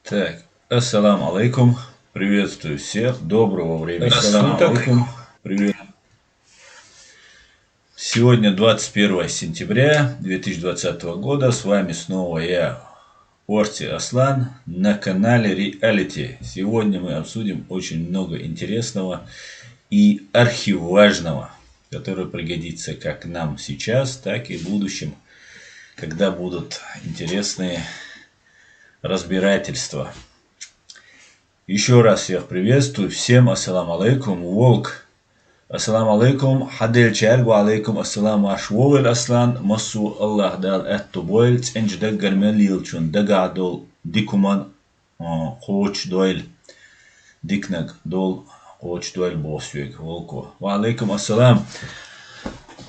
Так, ассаламу алейкум, приветствую всех, доброго времени суток. Привет. Сегодня 21 сентября 2020 года, с вами снова я, Орти Аслан, на канале Реалити. Сегодня мы обсудим очень много интересного и архиважного, которое пригодится как нам сейчас, так и в будущем, когда будут интересные разбирательства. Еще раз всех приветствую. Всем ассаламу алейкум. Волк. Ассаламу алейкум. Хадель чарг ва алейкум ассалам ашвовел аслан. Масу Аллах дал эту бойль. Ценждак гармен лилчун. Дагадол дикуман хоч дойль. Дикнак дол хоч дойль босвег. Волко. Ва алейкум ассалам.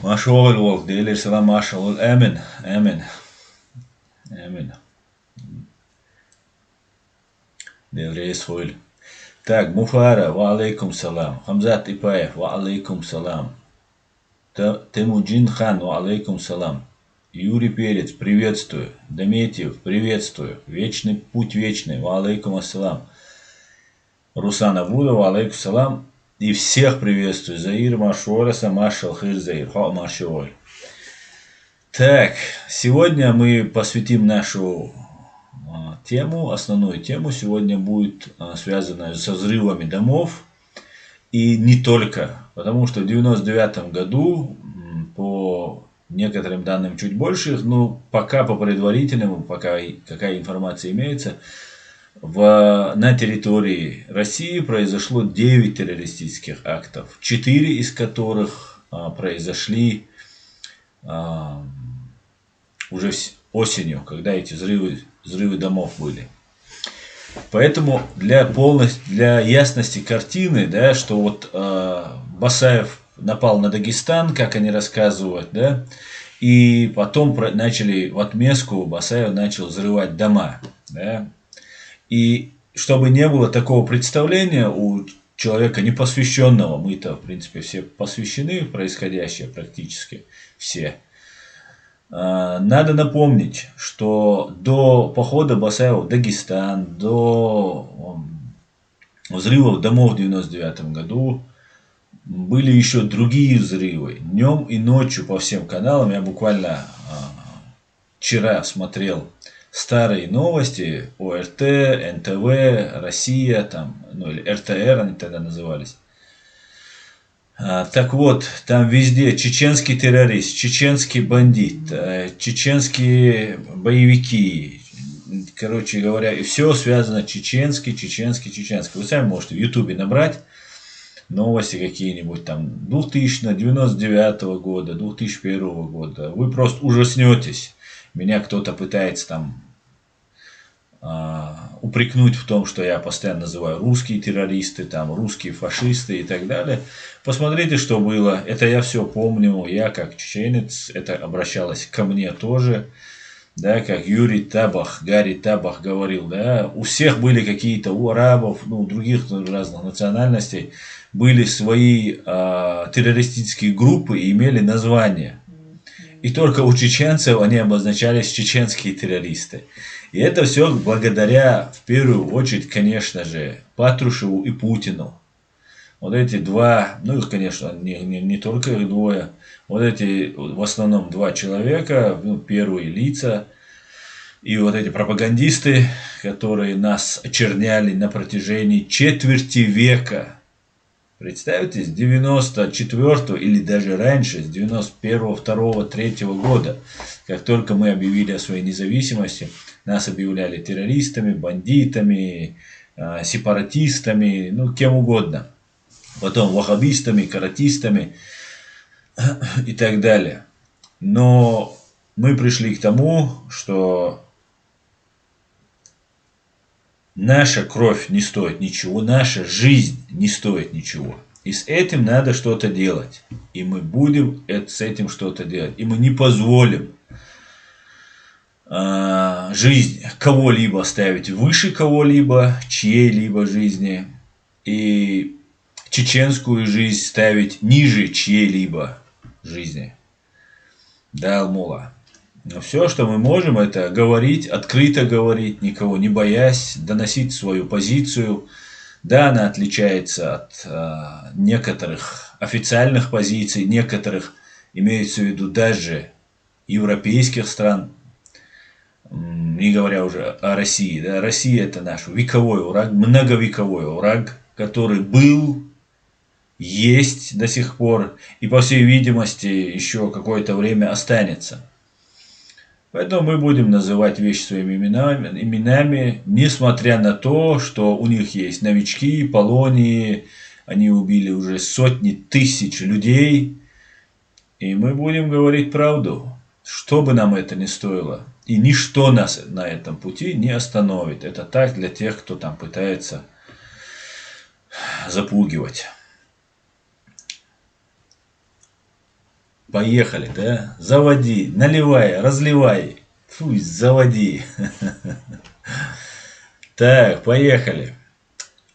Машвовел волк. Дейлер салам машвовел. Амин. Амин. Амин. Деврейс хуйль. Так, Муфара, ва алейкум салам. Хамзат Ипаев, ва алейкум салам. Темуджин Хан, ва алейкум салам. Юрий Перец, приветствую. Дометьев, приветствую. Вечный путь вечный, ва алейкум ассалам. Русан Абуда, ва алейкум салам. И всех приветствую. Заир Машуораса, Машал Хир Заир, ха Машуоль. Так, сегодня мы посвятим нашу тему, основную тему сегодня будет связана со взрывами домов. И не только. Потому что в 1999 году, по некоторым данным чуть больше, но пока по предварительному, пока какая информация имеется, на территории России произошло 9 террористических актов, 4 из которых произошли уже осенью, когда эти взрывы домов были. Поэтому для ясности картины, да, что вот Басаев напал на Дагестан, как они рассказывают, да, и потом начали в отместку Басаев начал взрывать дома, да, и чтобы не было такого представления у человека непосвященного, мы-то в принципе все посвящены в происходящее практически все. Надо напомнить, что до похода Басаева в Дагестан, до взрывов домов в 1999 году были еще другие взрывы. Днем и ночью по всем каналам. Я буквально вчера смотрел старые новости, ОРТ, НТВ, Россия, там, ну или РТР они тогда назывались. Так вот, там везде чеченский террорист, чеченский бандит, чеченские боевики, короче говоря, и все связано чеченский. Вы сами можете в Ютубе набрать новости какие-нибудь там 2000, 99 года, 2001 года. Вы просто ужаснетесь. Меня кто-то пытается там упрекнуть в том, что я постоянно называю русские террористы, там, русские фашисты и так далее. Посмотрите, что было. Это я все помню. Я как чеченец, это обращалось ко мне тоже. Да, как Гарри Табах говорил, да, у всех были какие-то, у арабов, ну, других разных национальностей, были свои террористические группы и имели название. И только у чеченцев они обозначались чеченские террористы. И это все благодаря, в первую очередь, конечно же, Патрушеву и Путину. Вот эти два, ну их, конечно, не только их двое, вот эти в основном два человека, ну, первые лица, и вот эти пропагандисты, которые нас очерняли на протяжении четверти века. Представьте, с 94 или даже раньше, с 91, 2, 3 года, как только мы объявили о своей независимости, нас объявляли террористами, бандитами, сепаратистами, ну кем угодно. Потом ваххабистами, каратистами и так далее. Но мы пришли к тому, что наша кровь не стоит ничего, наша жизнь не стоит ничего. И с этим надо что-то делать. И мы будем с этим что-то делать. И мы не позволим жизнь кого-либо ставить выше кого-либо, чьей-либо жизни. И чеченскую жизнь ставить ниже чьей-либо жизни. Да, Алмула. Все, что мы можем, это говорить, открыто говорить, никого не боясь, доносить свою позицию. Да, она отличается от некоторых официальных позиций, некоторых, имеется в виду даже европейских стран, не говоря уже о России. Да, Россия это наш вековой враг, многовековой враг, который был, есть до сих пор и, по всей видимости, еще какое-то время останется. Поэтому мы будем называть вещи своими именами, несмотря на то, что у них есть новички, полонии, они убили уже сотни тысяч людей. И мы будем говорить правду, что бы нам это ни стоило. И ничто нас на этом пути не остановит. Это так для тех, кто там пытается запугивать. Поехали, да? Заводи, наливай, разливай. Фу, заводи. Так, поехали.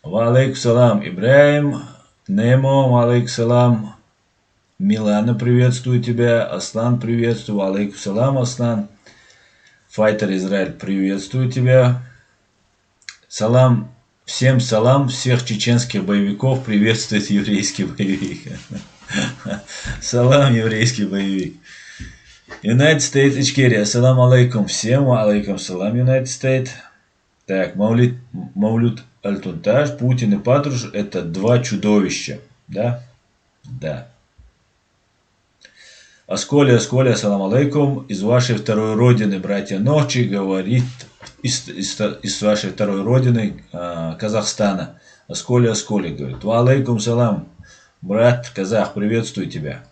Валейкум салам, Ибраим. Немо, валейкум салам. Милана, приветствую тебя. Аслан, приветствую. Валейкум салам, Аслан. Файтер Израиль, приветствую тебя. Салам. Всем салам. Всех чеченских боевиков приветствует еврейский боевик. Салам, еврейский боевик. United States Ичкерия. Ассаламу алейкум. Всем алейкум салам, United States. Так, Маулют Альтунтаж, Путин и Патруш — это два чудовища. Да? Да. Асколи, ассаламу алейкум. Из вашей второй родины, братья Ночи, говорит из вашей второй родины, Казахстана. Асколи, говорит. Ва алейкум салам. Брат казах, приветствую тебя.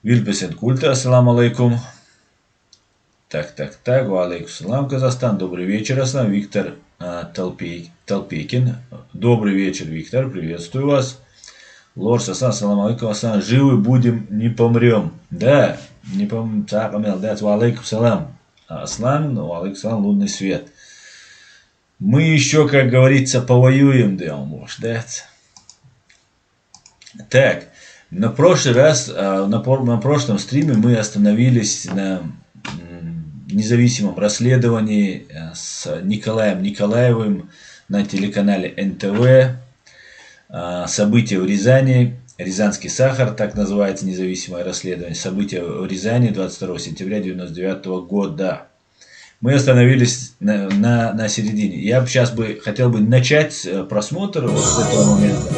Вильпесен Культа, ассаламу алейкум. Так. Ва алейкум салам, Казахстан. Добрый вечер, Аслан. Виктор Толпекин. Добрый вечер, Виктор. Приветствую вас. Лорс, ассаламу алейкум, Аслан. Живы будем, не помрем. Да, не помрем. Да, ва алейкум салам. Аслан, ва алейкум салам, лунный свет. Мы еще, как говорится, повоюем, да, может, да. Так, на прошлый раз, на прошлом стриме мы остановились на независимом расследовании с Николаем Николаевым на телеканале НТВ. События в Рязани, Рязанский сахар, так называется независимое расследование. События в Рязани 22 сентября 1999 года. Мы остановились на середине. Я сейчас хотел бы начать просмотр с этого момента.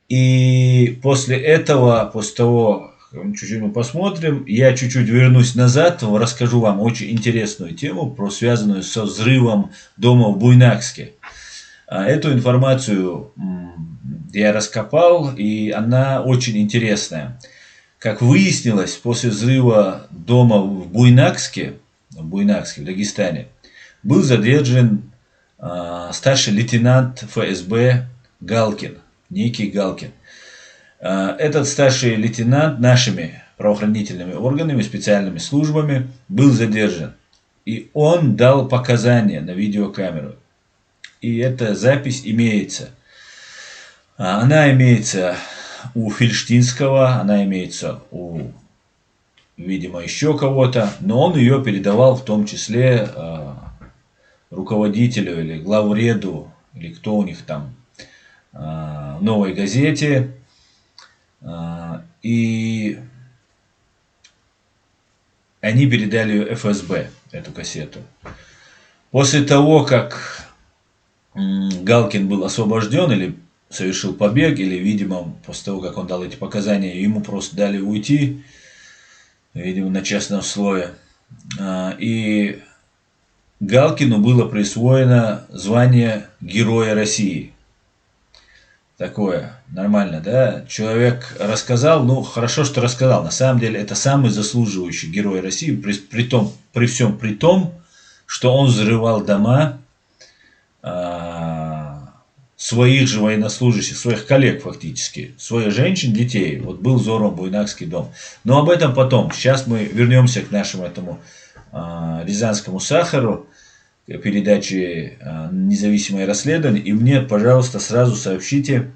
И после этого, после того, чуть-чуть мы посмотрим, я чуть-чуть вернусь назад, расскажу вам очень интересную тему, связанную со взрывом дома в Буйнакске. Эту информацию я раскопал, и она очень интересная. Как выяснилось, после взрыва дома в Буйнакске, в Дагестане, был задержан старший лейтенант ФСБ Галкин. Некий Галкин. Этот старший лейтенант нашими правоохранительными органами, специальными службами был задержан. И он дал показания на видеокамеру. И эта запись имеется. Она имеется у Фельштинского, она имеется у, видимо, еще кого-то. Но он ее передавал в том числе руководителю или главреду, или кто у них там, Новой газете, и они передали ее ФСБ, эту кассету. После того, как Галкин был освобожден или совершил побег, или, видимо, после того, как он дал эти показания, ему просто дали уйти, видимо, на частном слове. И Галкину было присвоено звание Героя России. Такое, нормально, да? Человек рассказал, ну, хорошо, что рассказал. На самом деле, это самый заслуживающий герой России, при всем при том, что он взрывал дома своих же военнослужащих, своих коллег фактически, своих женщин, детей. Вот был взорван Буйнакский дом. Но об этом потом. Сейчас мы вернемся к нашему этому Рязанскому сахару, передачи «Независимое расследование». И мне, пожалуйста, сразу сообщите,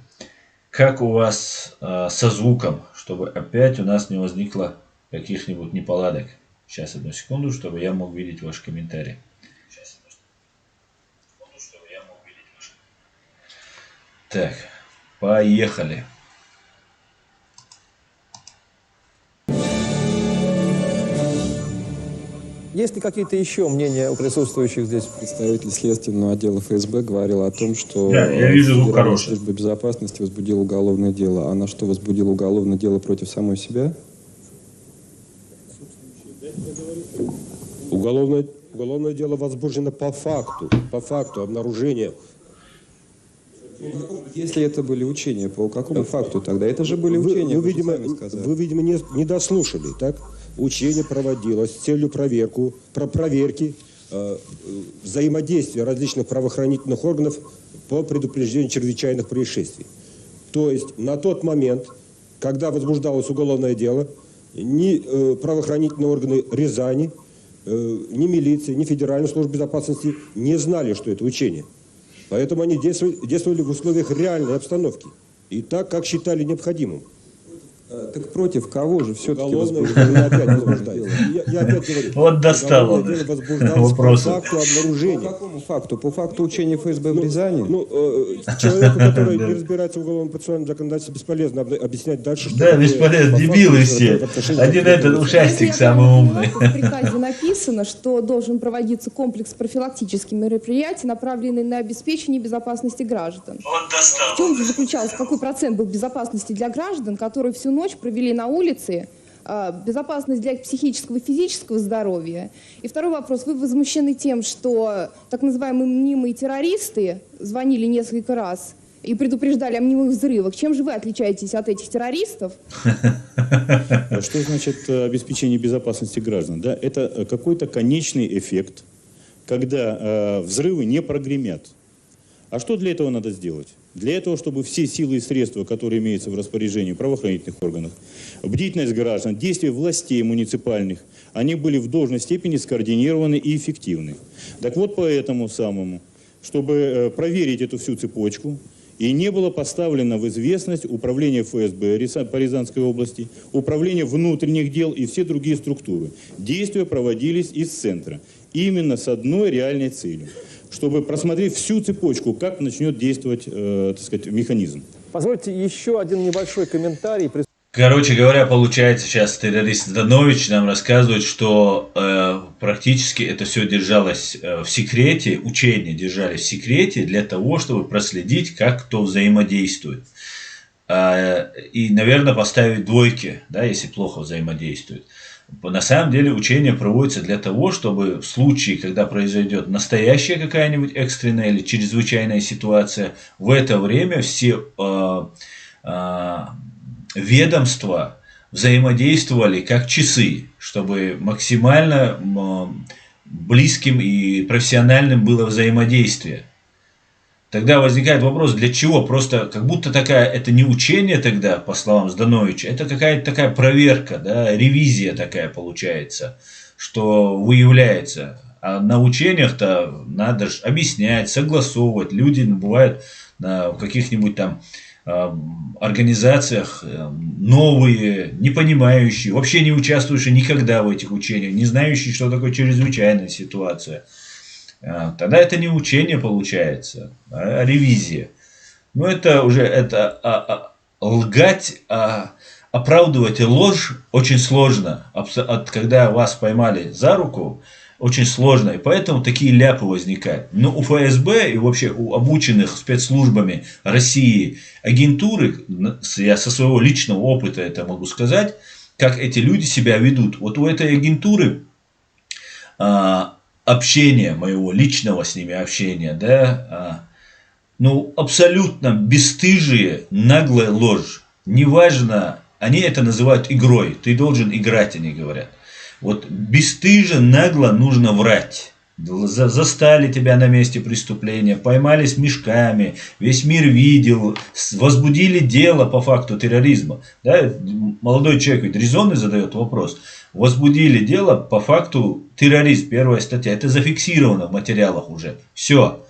как у вас со звуком, чтобы опять у нас не возникло каких-нибудь неполадок. Сейчас, одну секунду, чтобы я мог видеть ваши комментарии. Так, поехали. Есть ли какие-то еще мнения у присутствующих здесь? Представитель следственного отдела ФСБ говорил о том, что Я вижу звук Федеральная хороший. служба безопасности возбудила уголовное дело. Она что, возбудила уголовное дело против самой себя? Уголовное дело возбуждено по факту обнаружения. Если это были учения, по какому факту тогда? Это же были учения, Вы, видимо, сами сказали. вы, видимо, не дослушали, так? Учение проводилось с целью проверки взаимодействия различных правоохранительных органов по предупреждению чрезвычайных происшествий. То есть на тот момент, когда возбуждалось уголовное дело, ни правоохранительные органы Рязани, ни милиция, ни Федеральная служба безопасности не знали, что это учение. Поэтому они действовали в условиях реальной обстановки. И так, как считали необходимым. Так против кого же все-таки Уголовное возбудили? дело опять возбуждается. Я опять говорю. Вот достал он. Уголовное дело возбуждалось по Вопросы. факту По обнаружения. какому факту? По факту учения ФСБ в Рязани? Человеку, который не разбирается в уголовном процессуальном законодательстве, бесполезно объяснять дальше, что Да, такое бесполезно, по дебилы факту, все. в отношении Один конкретного этот лица. ушастик Если я самый правильно умный. поняла, то в приказе написано, что должен проводиться комплекс профилактических мероприятий, направленный на обеспечение безопасности граждан. В чем же заключался, какой процент был безопасности для граждан, которые всю ночь провели на улице, безопасность для их психического и физического здоровья? И второй вопрос. Вы возмущены тем, что так называемые мнимые террористы звонили несколько раз и предупреждали о мнимых взрывах. Чем же вы отличаетесь от этих террористов? Что значит обеспечение безопасности граждан? Да, это какой-то конечный эффект, когда взрывы не прогремят. А что для этого надо сделать? Для этого, чтобы все силы и средства, которые имеются в распоряжении правоохранительных органов, бдительность граждан, действия властей муниципальных, они были в должной степени скоординированы и эффективны. Так вот, поэтому самому, чтобы проверить эту всю цепочку, и не было поставлено в известность управление ФСБ по Рязанской области, управление внутренних дел и все другие структуры. Действия проводились из центра. Именно с одной реальной целью. Чтобы просмотреть всю цепочку, как начнет действовать, так сказать, механизм. Позвольте еще один небольшой комментарий. Короче говоря, получается, сейчас террорист Зданович нам рассказывает, что практически это все держалось в секрете, учения держались в секрете для того, чтобы проследить, как кто взаимодействует. И, наверное, поставить двойки, да, если плохо взаимодействует. На самом деле учения проводятся для того, чтобы в случае, когда произойдет настоящая какая-нибудь экстренная или чрезвычайная ситуация, в это время все ведомства взаимодействовали как часы, чтобы максимально близким и профессиональным было взаимодействие. Тогда возникает вопрос, для чего? Просто как будто это не учение тогда, по словам Здановича, это какая-то такая проверка, да, ревизия такая получается, что выявляется. А на учениях-то надо же объяснять, согласовывать. Люди бывают в каких-нибудь там организациях новые, не понимающие, вообще не участвующие никогда в этих учениях, не знающие, что такое чрезвычайная ситуация. Тогда это не учение получается, а ревизия. Но это уже лгать, оправдывать ложь очень сложно. Когда вас поймали за руку, очень сложно. И поэтому такие ляпы возникают. Но у ФСБ и вообще у обученных спецслужбами России агентуры, я со своего личного опыта это могу сказать, как эти люди себя ведут. Вот у этой агентуры общения, моего личного с ними общения, да, ну, абсолютно бесстыжие, наглая ложь. Неважно, они это называют игрой. Ты должен играть, они говорят. Вот бесстыже, нагло нужно врать. Застали тебя на месте преступления, поймали с мешками, весь мир видел, возбудили дело по факту терроризма. Да? Молодой человек ведь резонный задает вопрос. Возбудили дело по факту терроризм, первая статья. Это зафиксировано в материалах уже. Все.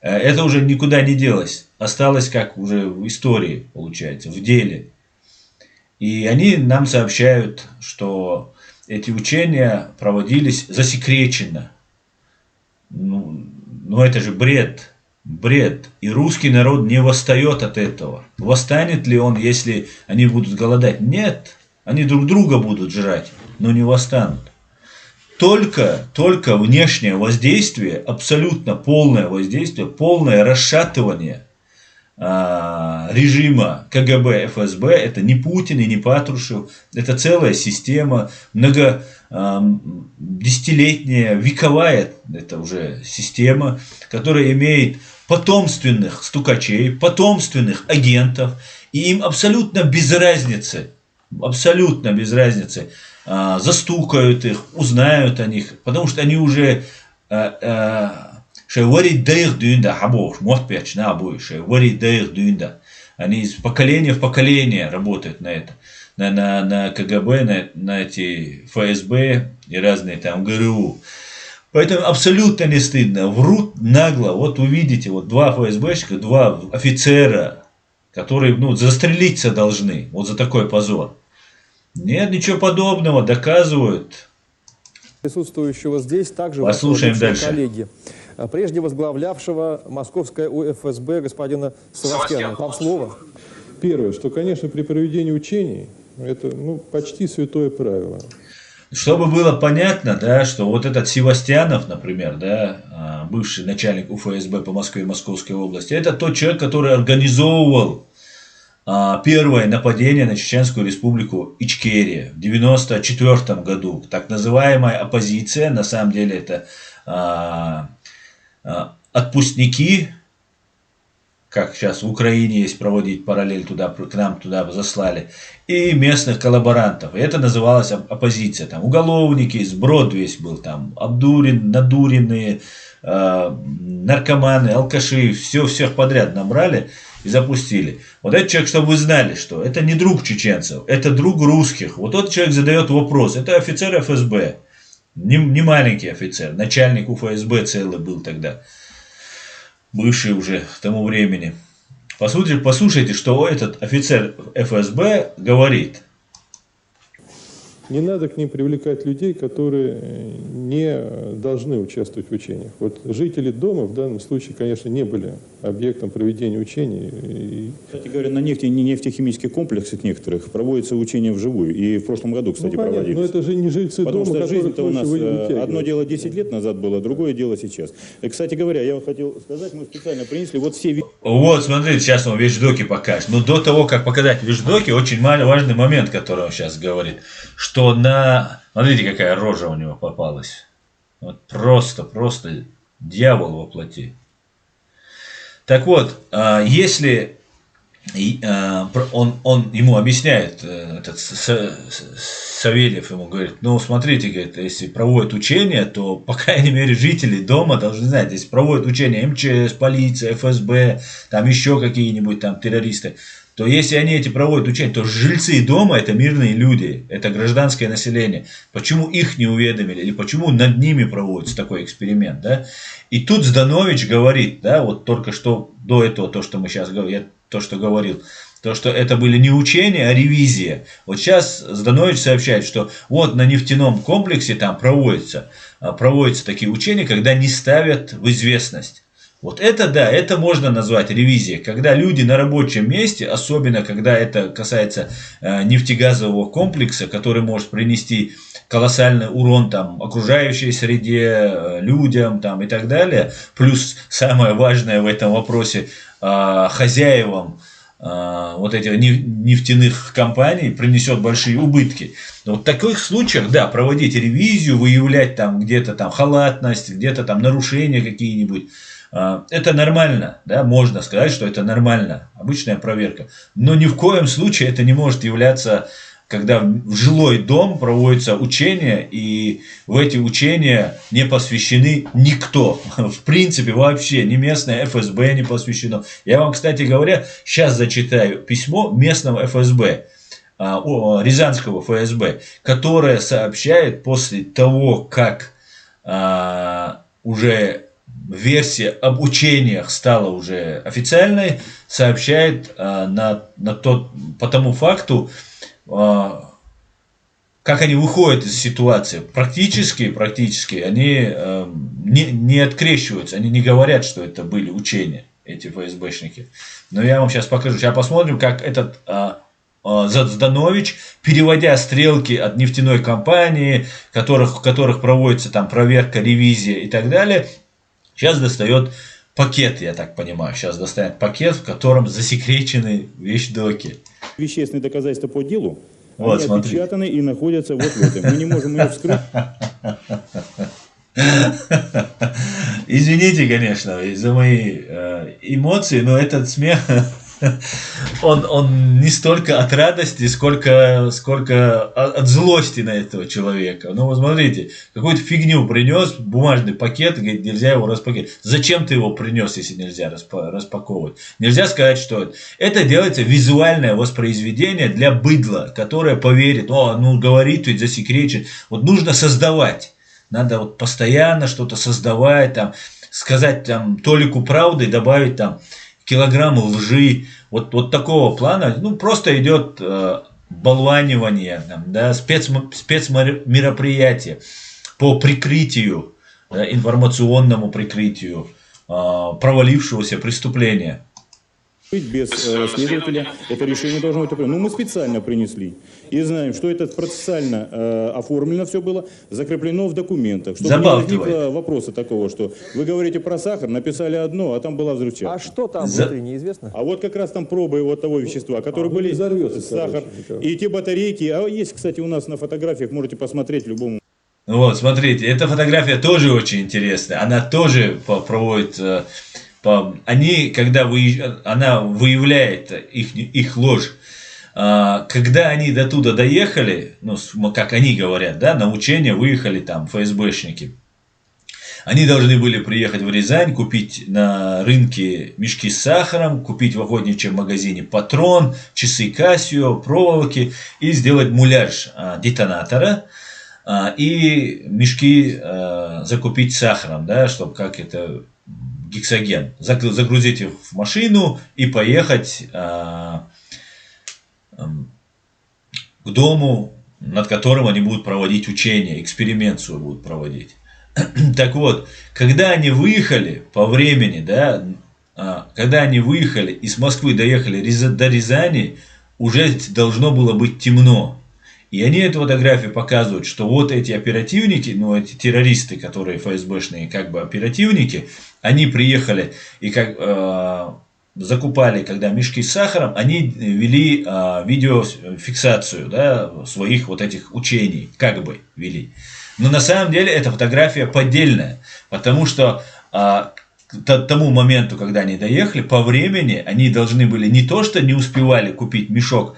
Это уже никуда не делось. Осталось как уже в истории, получается, в деле. И они нам сообщают, что эти учения проводились засекреченно. Ну это же бред. Бред. И русский народ не восстает от этого. Восстанет ли он, если они будут голодать? Нет. Они друг друга будут жрать, но не восстанут. Только внешнее воздействие, абсолютно полное воздействие, полное расшатывание режима КГБ, ФСБ, это не Путин и не Патрушев, это целая система, десятилетняя, вековая, это уже система, которая имеет потомственных стукачей, потомственных агентов, и им абсолютно без разницы, застукают их, узнают о них, потому что они уже они из поколения в поколение работают на это, на КГБ, на эти ФСБ и разные там ГРУ. Поэтому абсолютно не стыдно, врут нагло. Вот увидите, вот два ФСБшника, два офицера, которые застрелиться должны, вот за такой позор. Нет, ничего подобного, доказывают. Присутствующего здесь также послушаем вашего дальше. Коллеги, прежде возглавлявшего московское УФСБ господина Савастьянова. Вам слово. Первое, что, конечно, при проведении учений, это почти святое правило. Чтобы было понятно, да, что вот этот Севастьянов, например, да, бывший начальник УФСБ по Москве и Московской области, это тот человек, который организовывал первое нападение на Чеченскую республику Ичкерия в 1994 году. Так называемая оппозиция, на самом деле это отпускники, как сейчас в Украине есть проводить параллель, к нам туда заслали, и местных коллаборантов. И это называлось оппозиция. Там уголовники, сброд весь был, там надуренные, наркоманы, алкаши, всех подряд набрали и запустили. Вот этот человек, чтобы вы знали, что это не друг чеченцев, это друг русских. Вот тот человек задает вопрос, это офицер ФСБ, не маленький офицер, начальник УФСБ целый был тогда, бывший уже к тому времени. Послушайте, что этот офицер ФСБ говорит. Не надо к ним привлекать людей, которые не должны участвовать в учениях. Вот жители дома в данном случае, конечно, не были объектом проведения учений. Кстати говоря, на нефтехимических комплексах некоторых проводятся учения вживую. И в прошлом году, кстати, проводились. Но это же не жильцы Потому дома, что жизнь-то у нас вытягивать. одно дело 10 лет назад было, другое дело сейчас. И, кстати говоря, я хотел сказать, мы специально принесли вот все... Вот, смотрите, сейчас он вещдоки покажет. Но до того, как показать вещдоки, очень важный момент, который он сейчас говорит. Что смотрите, какая рожа у него попалась. Вот просто дьявол во плоти. Так вот, если он ему объясняет, этот Савельев ему говорит, смотрите, говорит, если проводят учения, то, по крайней мере, жители дома должны знать, если проводят учения МЧС, полиция, ФСБ, там еще какие-нибудь там террористы, то если они эти проводят учения, то жильцы дома это мирные люди, это гражданское население. Почему их не уведомили, или почему над ними проводится такой эксперимент, да? И тут Зданович говорит, да, вот только что до этого, то, что мы сейчас говорим, то, что говорил, то, что это были не учения, а ревизия. Вот сейчас Зданович сообщает, что вот на нефтяном комплексе там проводятся такие учения, когда не ставят в известность. Вот это да, это можно назвать ревизией, когда люди на рабочем месте, особенно когда это касается нефтегазового комплекса, который может принести колоссальный урон там окружающей среде, людям там и так далее, плюс самое важное в этом вопросе хозяевам вот этих нефтяных компаний принесет большие убытки. Но вот в таких случаях, да, проводить ревизию, выявлять там где-то там халатность, где-то там нарушения какие-нибудь. Это нормально, да, можно сказать, что это нормально, обычная проверка. Но ни в коем случае это не может являться, когда в жилой дом проводятся учения, и в эти учения не посвящены никто. В принципе, вообще ни местное ФСБ не посвящено. Я вам, кстати говоря, сейчас зачитаю письмо местного ФСБ, Рязанского ФСБ, которое сообщает после того, как уже версия об учениях стала уже официальной, сообщает по тому факту, как они выходят из ситуации. Практически они не открещиваются, они не говорят, что это были учения, эти ФСБшники. Но я вам сейчас покажу. Сейчас посмотрим, как этот Зданович, переводя стрелки от нефтяной компании, в которых проводится там проверка, ревизия и так далее, сейчас достает пакет, я так понимаю. Сейчас достанет пакет, в котором засекречены вещдоки. Вещественные доказательства по делу, Вот, они отпечатаны и находятся вот в этом. Мы не можем ее вскрыть. Извините, конечно, за мои эмоции, но этот смех, он не столько от радости, сколько от злости на этого человека. Ну, вы смотрите, какую-то фигню принес, бумажный пакет, говорит, нельзя его распаковывать. Зачем ты его принес, если нельзя распаковывать? Нельзя сказать, что это делается визуальное воспроизведение для быдла, которое поверит, говорит ведь засекречен. Вот нужно создавать. Надо вот постоянно что-то создавать, там, сказать там толику правды, добавить там килограмм лжи. Вот такого плана, просто идет болванивание, там, да, спецмероприятие по прикрытию, да, информационному прикрытию провалившегося преступления. Без следователя это решение должно быть определено. Мы специально принесли и знаем, что это процессуально оформлено все было, закреплено в документах. Чтобы не возникло вопроса такого, что вы говорите про сахар, написали одно, а там была взрывчатка. А что там внутри, неизвестно? А вот как раз там пробы вот того вещества, которые были сахар и те батарейки. А есть, кстати, у нас на фотографиях, можете посмотреть любому. Вот, смотрите, эта фотография тоже очень интересная. Она тоже проводит... она выявляет их ложь. Когда они до туда доехали, как они говорят, да, на учение выехали там ФСБшники. Они должны были приехать в Рязань, купить на рынке мешки с сахаром, купить в охотничьем магазине патрон, часы Casio, проволоки и сделать муляж детонатора и мешки закупить сахаром, да, чтобы как это... гексоген, загрузить их в машину и поехать к дому, над которым они будут проводить учения, экспериментацию будут проводить. Так вот, когда они выехали по времени, да, когда они выехали из Москвы, доехали до Рязани, уже должно было быть темно. И они эту фотографию показывают, что вот эти оперативники, эти террористы, которые ФСБшные как бы оперативники, они приехали и закупали, когда мешки с сахаром, они вели видеофиксацию, да, своих вот этих учений, как бы вели. Но на самом деле эта фотография поддельная, потому что к тому моменту, когда они доехали, по времени они должны были не то, что не успевали купить мешок,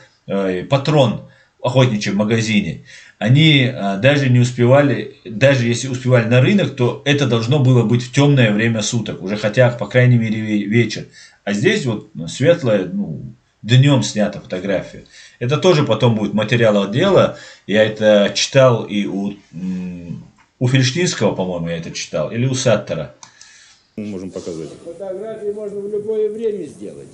патрон в охотничьем магазине, они даже не успевали, даже если успевали на рынок, то это должно было быть в темное время суток, уже хотя, по крайней мере, вечер. А здесь вот светлое, днем снята фотография. Это тоже потом будет материал отдела. Я это читал и у Фельштинского, по-моему, я это читал, или у Саттера. Мы можем показать. Фотографии можно в любое время сделать.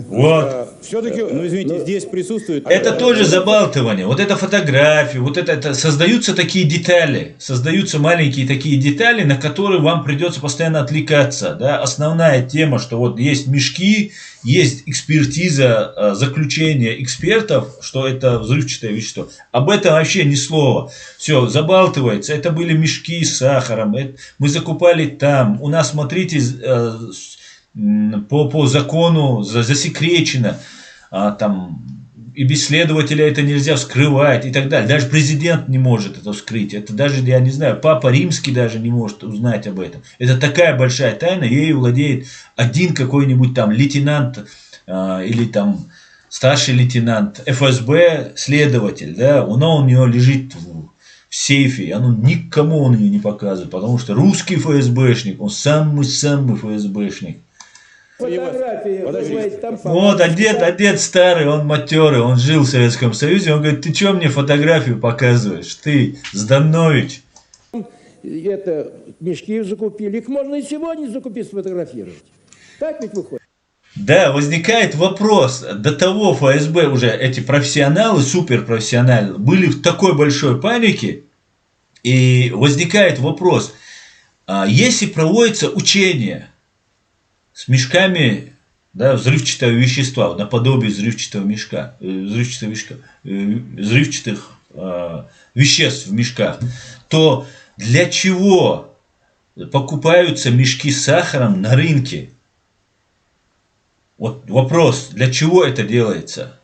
Вот. Все-таки, извините, здесь присутствует... Это тоже забалтывание. Вот это фотографии, вот это создаются такие детали. Создаются маленькие такие детали, на которые вам придется постоянно отвлекаться. Да? Основная тема, что вот есть мешки, есть экспертиза, заключение экспертов, что это взрывчатое вещество. Об этом вообще ни слова. Все, забалтывается. Это были мешки с сахаром. Мы закупали там. У нас, смотрите, по закону засекречено. Там, и без следователя это нельзя вскрывать и так далее. Даже президент не может это вскрыть. Это даже, я не знаю, Папа Римский даже не может узнать об этом. Это такая большая тайна, ею владеет один какой-нибудь там лейтенант или там старший лейтенант ФСБ, следователь, да, у него лежит в сейфе, никому он ее не показывает, потому что русский ФСБшник, он самый-самый ФСБшник. Фотографии, там вот, одет старый, он матерый, он жил в Советском Союзе, он говорит, ты что мне фотографию показываешь, ты, Зданович? Это мешки закупили, их можно и сегодня закупить, сфотографировать. Так ведь выходит? Да, возникает вопрос. До того ФСБ уже эти профессионалы, суперпрофессионалы, были в такой большой панике. И возникает вопрос. Если проводится учение с мешками, да, взрывчатого вещества, наподобие взрывчатых веществ в мешках, то для чего покупаются мешки с сахаром на рынке? Вот вопрос, для чего это делается?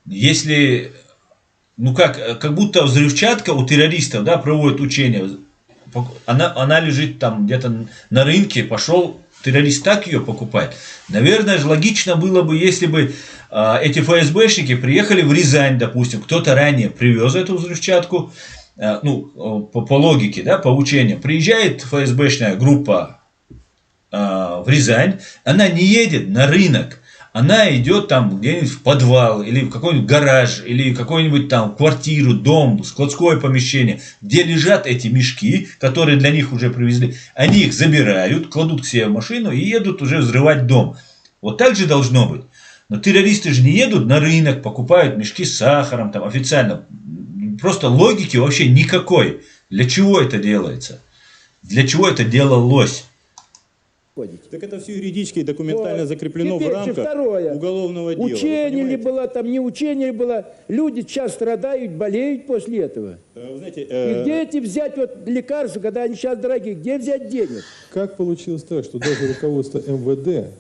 Если, ну как будто взрывчатка у террористов, да, проводят учения, она лежит там где-то на рынке, пошел террорист так ее покупает. Наверное, же логично было бы, если бы эти ФСБшники приехали в Рязань, допустим, кто-то ранее привез эту взрывчатку, ну, по логике, да, по учениям. Приезжает ФСБшная группа в Рязань, она не едет на рынок, она идет там где-нибудь в подвал, или в какой-нибудь гараж, или в какую-нибудь там квартиру, дом, складское помещение, где лежат эти мешки, которые для них уже привезли. Они их забирают, кладут к себе в машину и едут уже взрывать дом. Вот так же должно быть. Но террористы же не едут на рынок, покупают мешки с сахаром, там официально. Просто логики вообще никакой. Для чего это делается? Для чего это делалось? Так это все юридически и документально закреплено в рамках уголовного дела. Учение ли было, там не учение ли было. Люди сейчас страдают, болеют после этого. Знаете, и где эти взять вот лекарства, когда они сейчас дорогие? Где взять денег? Как получилось так, что даже руководство МВД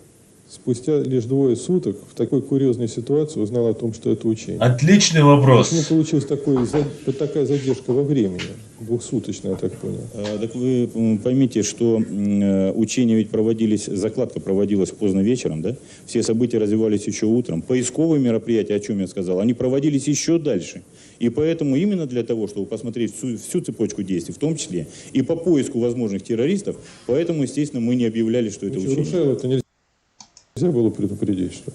спустя лишь 2 суток в такой курьезной ситуации узнало о том, что это учение? Отличный вопрос. Почему получилась такая задержка во времени? 2-суточная, я так понял. Так вы поймите, что учения ведь проводились, закладка проводилась поздно вечером, да? Все события развивались еще утром. Поисковые мероприятия, о чем я сказал, они проводились еще дальше. И поэтому именно для того, чтобы посмотреть всю цепочку действий, в том числе и по поиску возможных террористов, поэтому, естественно, мы не объявляли, что это учение. Рушаева это нельзя было предупредить, что?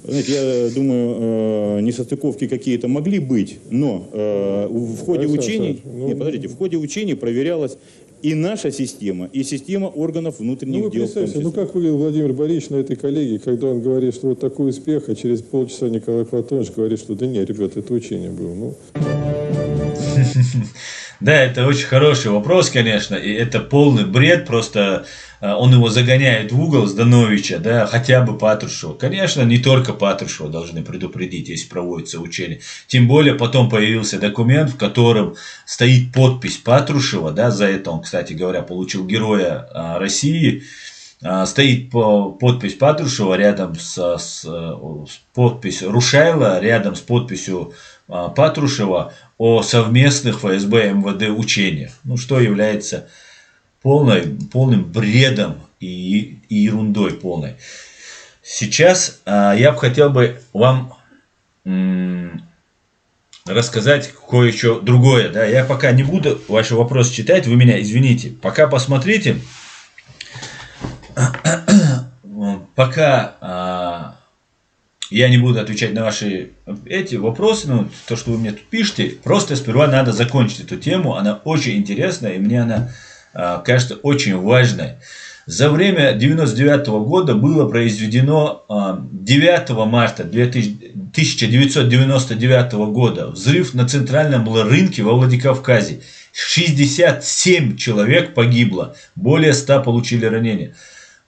Знаете, я думаю, несостыковки какие-то могли быть, но в ходе учений, в ходе учений проверялась и наша система, и система органов внутренних дел. Ну как выглядел Владимир Борисович на этой коллегии, когда он говорит, что вот такой успех, а через полчаса Николай Платонович говорит, что да нет, ребят, это учение было. Ну. Да, это очень хороший вопрос, конечно, и это полный бред, просто он его загоняет в угол, Здановича, да, хотя бы Патрушева. Конечно, не только Патрушева должны предупредить, если проводится учение. Тем более потом появился документ, в котором стоит подпись Патрушева, да, за это он, кстати говоря, получил Героя России. Стоит подпись Патрушева рядом с подпись Рушайла, рядом с подписью Патрушева о совместных ФСБ и МВД учениях. Ну, что является полным бредом и ерундой полной. Сейчас я бы хотел вам рассказать кое-что другое. Да? Я пока не буду ваши вопросы читать, вы меня извините. Пока посмотрите. Пока я не буду отвечать на ваши эти вопросы, ну, то, что вы мне тут пишете. Просто сперва надо закончить эту тему. Она очень интересная, и мне она кажется очень важной. За время 1999 года было произведено 9 марта 1999 года взрыв на центральном рынке во Владикавказе. 67 человек погибло, более 100 получили ранения.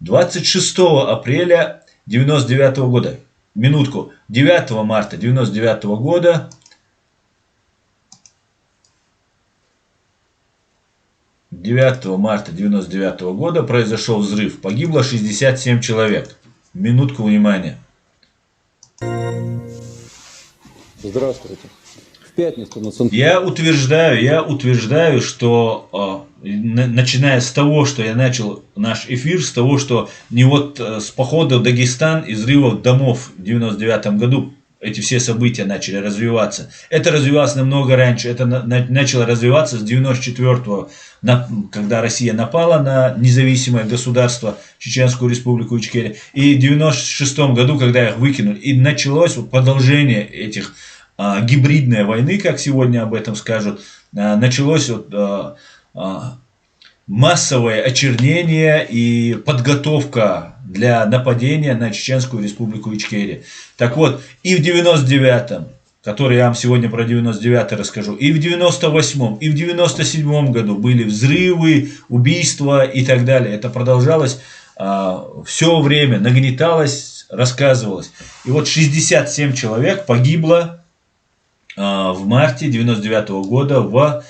26 апреля 1999 года, 9 марта 1999 года марта 1999 года произошел взрыв. Погибло 67 человек. Минутку внимания. Здравствуйте. В пятницу на Центральном. Я утверждаю, что начиная с того, что я начал наш эфир, с того, что не вот с похода в Дагестан и взрывов домов в 1999 году эти все события начали развиваться. Это развивалось намного раньше. Это начало развиваться с 1994-го, когда Россия напала на независимое государство, Чеченскую республику Ичкерия. И в 1996 году, когда их выкинули. И началось продолжение этих гибридной войны, как сегодня об этом скажут. Началось массовое очернение и подготовка для нападения на Чеченскую республику Ичкерия. Так вот, и в 99-м, который я вам сегодня про 99-й расскажу, и в 98-м, и в 97-м году были взрывы, убийства и так далее. Это продолжалось все время, нагнеталось, рассказывалось. И вот 67 человек погибло в марте 99-го года в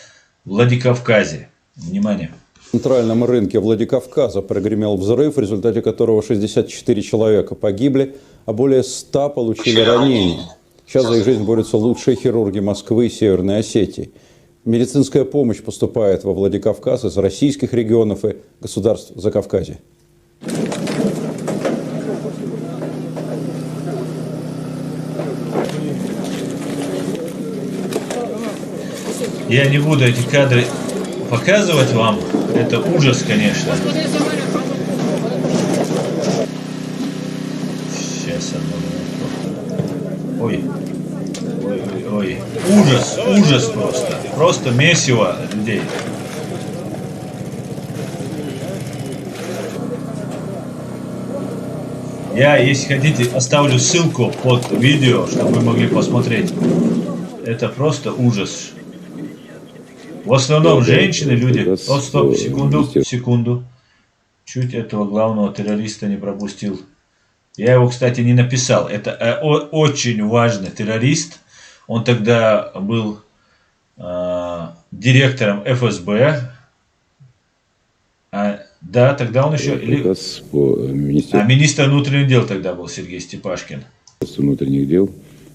Владикавказе. Внимание. На центральном рынке Владикавказа прогремел взрыв, в результате которого 64 человека погибли, а более 100 получили ранения. Сейчас за их жизнь борются лучшие хирурги Москвы и Северной Осетии. Медицинская помощь поступает во Владикавказ из российских регионов и государств Закавказья. Я не буду эти кадры показывать вам. Это ужас, конечно. Сейчас одну минуту. Ой. Ой. Ужас, ужас просто. Просто месиво людей. Я, если хотите, оставлю ссылку под видео, чтобы вы могли посмотреть. Это просто ужас. В основном женщины, люди. Вот, стоп, секунду. Чуть этого главного террориста не пропустил. Я его, кстати, не написал. Это очень важный террорист. Он тогда был директором ФСБ. Да, тогда он еще... Министр внутренних дел тогда был Сергей Степашкин. Внутренних дел.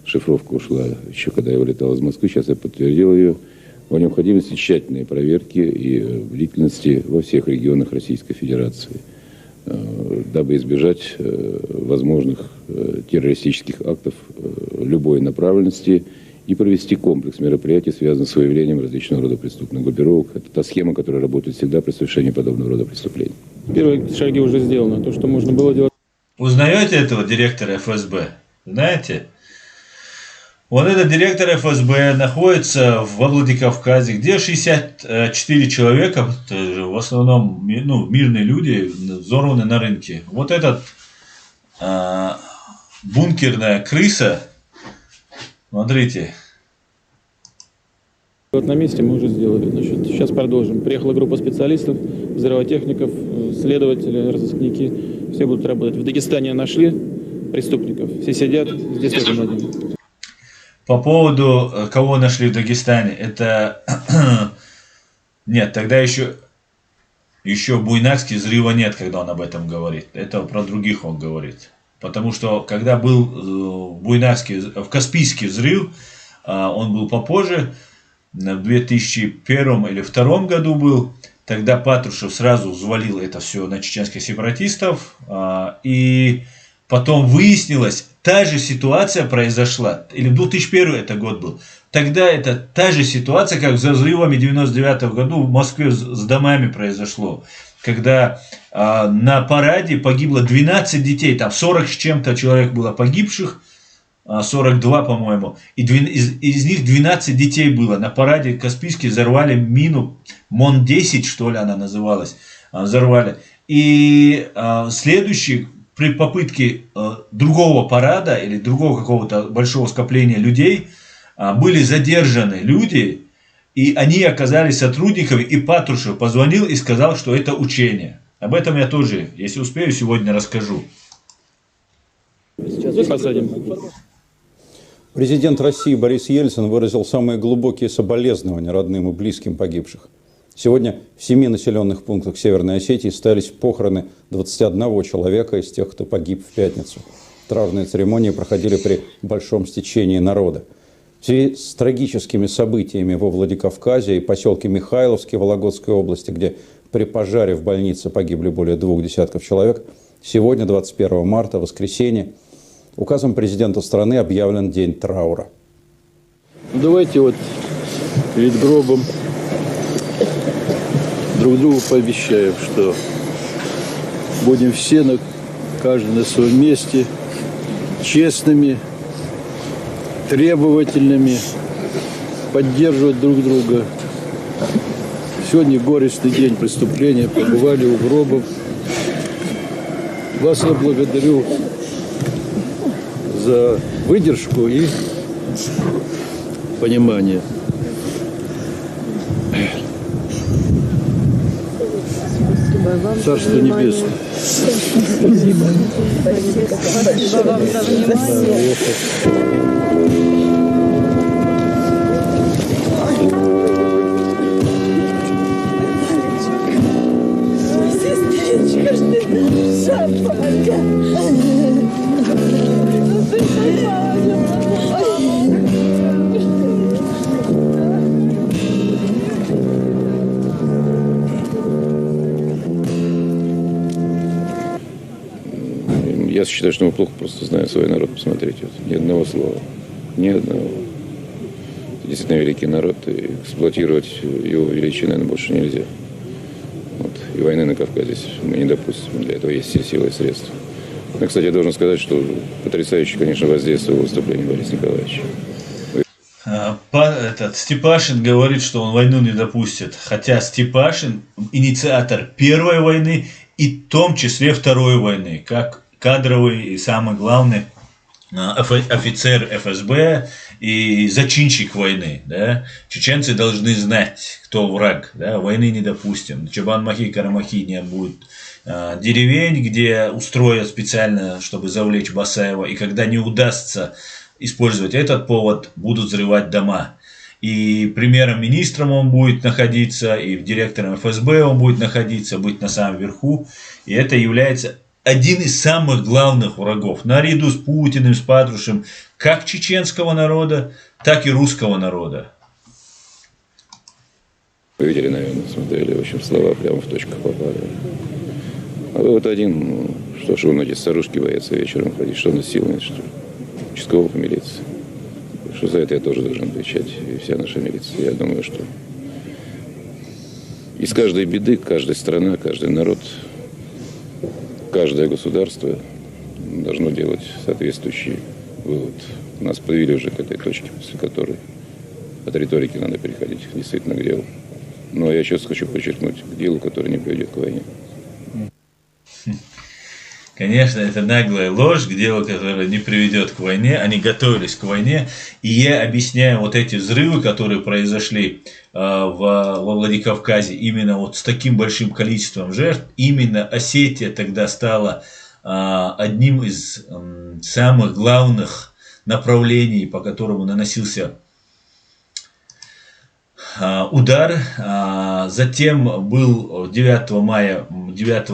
Шифровка ушла еще когда я вылетал из Москвы. Сейчас я подтвердил ее. О необходимости тщательной проверки и бдительности во всех регионах Российской Федерации, дабы избежать возможных террористических актов любой направленности и провести комплекс мероприятий, связанных с выявлением различного рода преступных группировок. Это та схема, которая работает всегда при совершении подобного рода преступлений. Первые шаги уже сделаны. То, что можно было делать. Узнаете этого директора ФСБ? Знаете? Вот этот директор ФСБ находится во Владикавказе, где 64 человека, в основном мирные люди, взорваны на рынке. Вот этот бункерная крыса, смотрите. Вот на месте мы уже сделали. Значит, сейчас продолжим. Приехала группа специалистов, взрывотехников, следователи, разыскники. Все будут работать. В Дагестане нашли преступников. Все сидят, здесь тоже найдем. По поводу, кого нашли в Дагестане, это... Нет, тогда еще Буйнакский взрыва нет, когда он об этом говорит. Это про других он говорит. Потому что, когда был Буйнакский, в Каспийский взрыв, он был попозже, в 2001 или 2002 году был, тогда Патрушев сразу взвалил это все на чеченских сепаратистов, и потом выяснилось, та же ситуация произошла, или 2001 это год был, тогда это та же ситуация, как за взрывами 99 году в Москве с домами произошло, когда на параде погибло 12 детей, там 40 с чем-то человек было погибших, 42, по-моему, и из них 12 детей было. На параде Каспийский взорвали мину, МОН-10, что ли она называлась, взорвали. И следующий, при попытке другого парада или другого какого-то большого скопления людей, были задержаны люди, и они оказались сотрудниками, и Патрушев позвонил и сказал, что это учение. Об этом я тоже, если успею, сегодня расскажу. Сейчас посадим. Президент России Борис Ельцин выразил самые глубокие соболезнования родным и близким погибших. Сегодня в 7 населенных пунктах Северной Осетии состоялись похороны 21 человека из тех, кто погиб в пятницу. Траурные церемонии проходили при большом стечении народа. В связи с трагическими событиями во Владикавказе и поселке Михайловске Вологодской области, где при пожаре в больнице погибли более 2 десятков человек, сегодня, 21 марта, воскресенье, указом президента страны объявлен день траура. Давайте вот перед гробом друг другу пообещаем, что будем все, каждый на своем месте, честными, требовательными, поддерживать друг друга Сегодня горестный день преступления, побывали у гробов. Вас я благодарю за выдержку и понимание. Царство Небесное. Спасибо. Спасибо вам за внимание. Я считаю, что мы плохо просто знаем свой народ. Посмотрите, вот, ни одного слова. Ни одного. Это действительно великий народ, и эксплуатировать его величие, наверное, больше нельзя. Вот. И войны на Кавказе мы не допустим. Для этого есть все силы и средства. Но, кстати, я должен сказать, что потрясающе, конечно, воздействовало выступление Бориса Николаевича. Степашин говорит, что он войну не допустит. Хотя Степашин инициатор первой войны и в том числе второй войны. Как кадровый и самый главный офицер ФСБ и зачинщик войны. Да? Чеченцы должны знать, кто враг. Да? Войны не допустим. Чабан-Махи, Карамахи не будет деревень, где устроят специально, чтобы завлечь Басаева. И когда не удастся использовать этот повод, будут взрывать дома. И премьер-министром он будет находиться, и директором ФСБ он будет находиться, быть на самом верху. И это является один из самых главных врагов, наряду с Путиным, с Патрушем, как чеченского народа, так и русского народа. Вы видели, наверное, смотрели, в общем, слова прямо в точку попали. А вы вот один, что ж вы многие старушки боятся вечером ходить, что насилует, что ли? Участковых милиции. Что за это я тоже должен отвечать, и вся наша милиция. Я думаю, что из каждой беды, каждая страна, каждый народ, каждое государство должно делать соответствующий вывод. Нас привели уже к этой точке, после которой от риторики надо переходить действительно к делу. Но я сейчас хочу подчеркнуть, к делу, который не приведет к войне. Конечно, это наглая ложь, к делу, которое не приведет к войне. Они готовились к войне. И я объясняю вот эти взрывы, которые произошли во Владикавказе, именно вот с таким большим количеством жертв. Именно Осетия тогда стала одним из самых главных направлений, по которому наносился удар. Затем был 9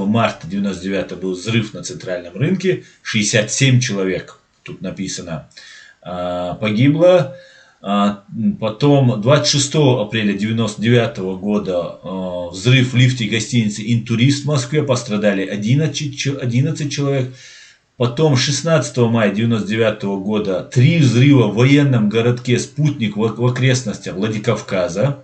марта 99 был взрыв на центральном рынке. 67 человек, тут написано, погибло. Потом 26 апреля 99 года взрыв в лифте гостиницы «Интурист» в Москве. Пострадали 11 человек. Потом 16 мая 1999 года 3 взрыва в военном городке «Спутник» в окрестностях Владикавказа.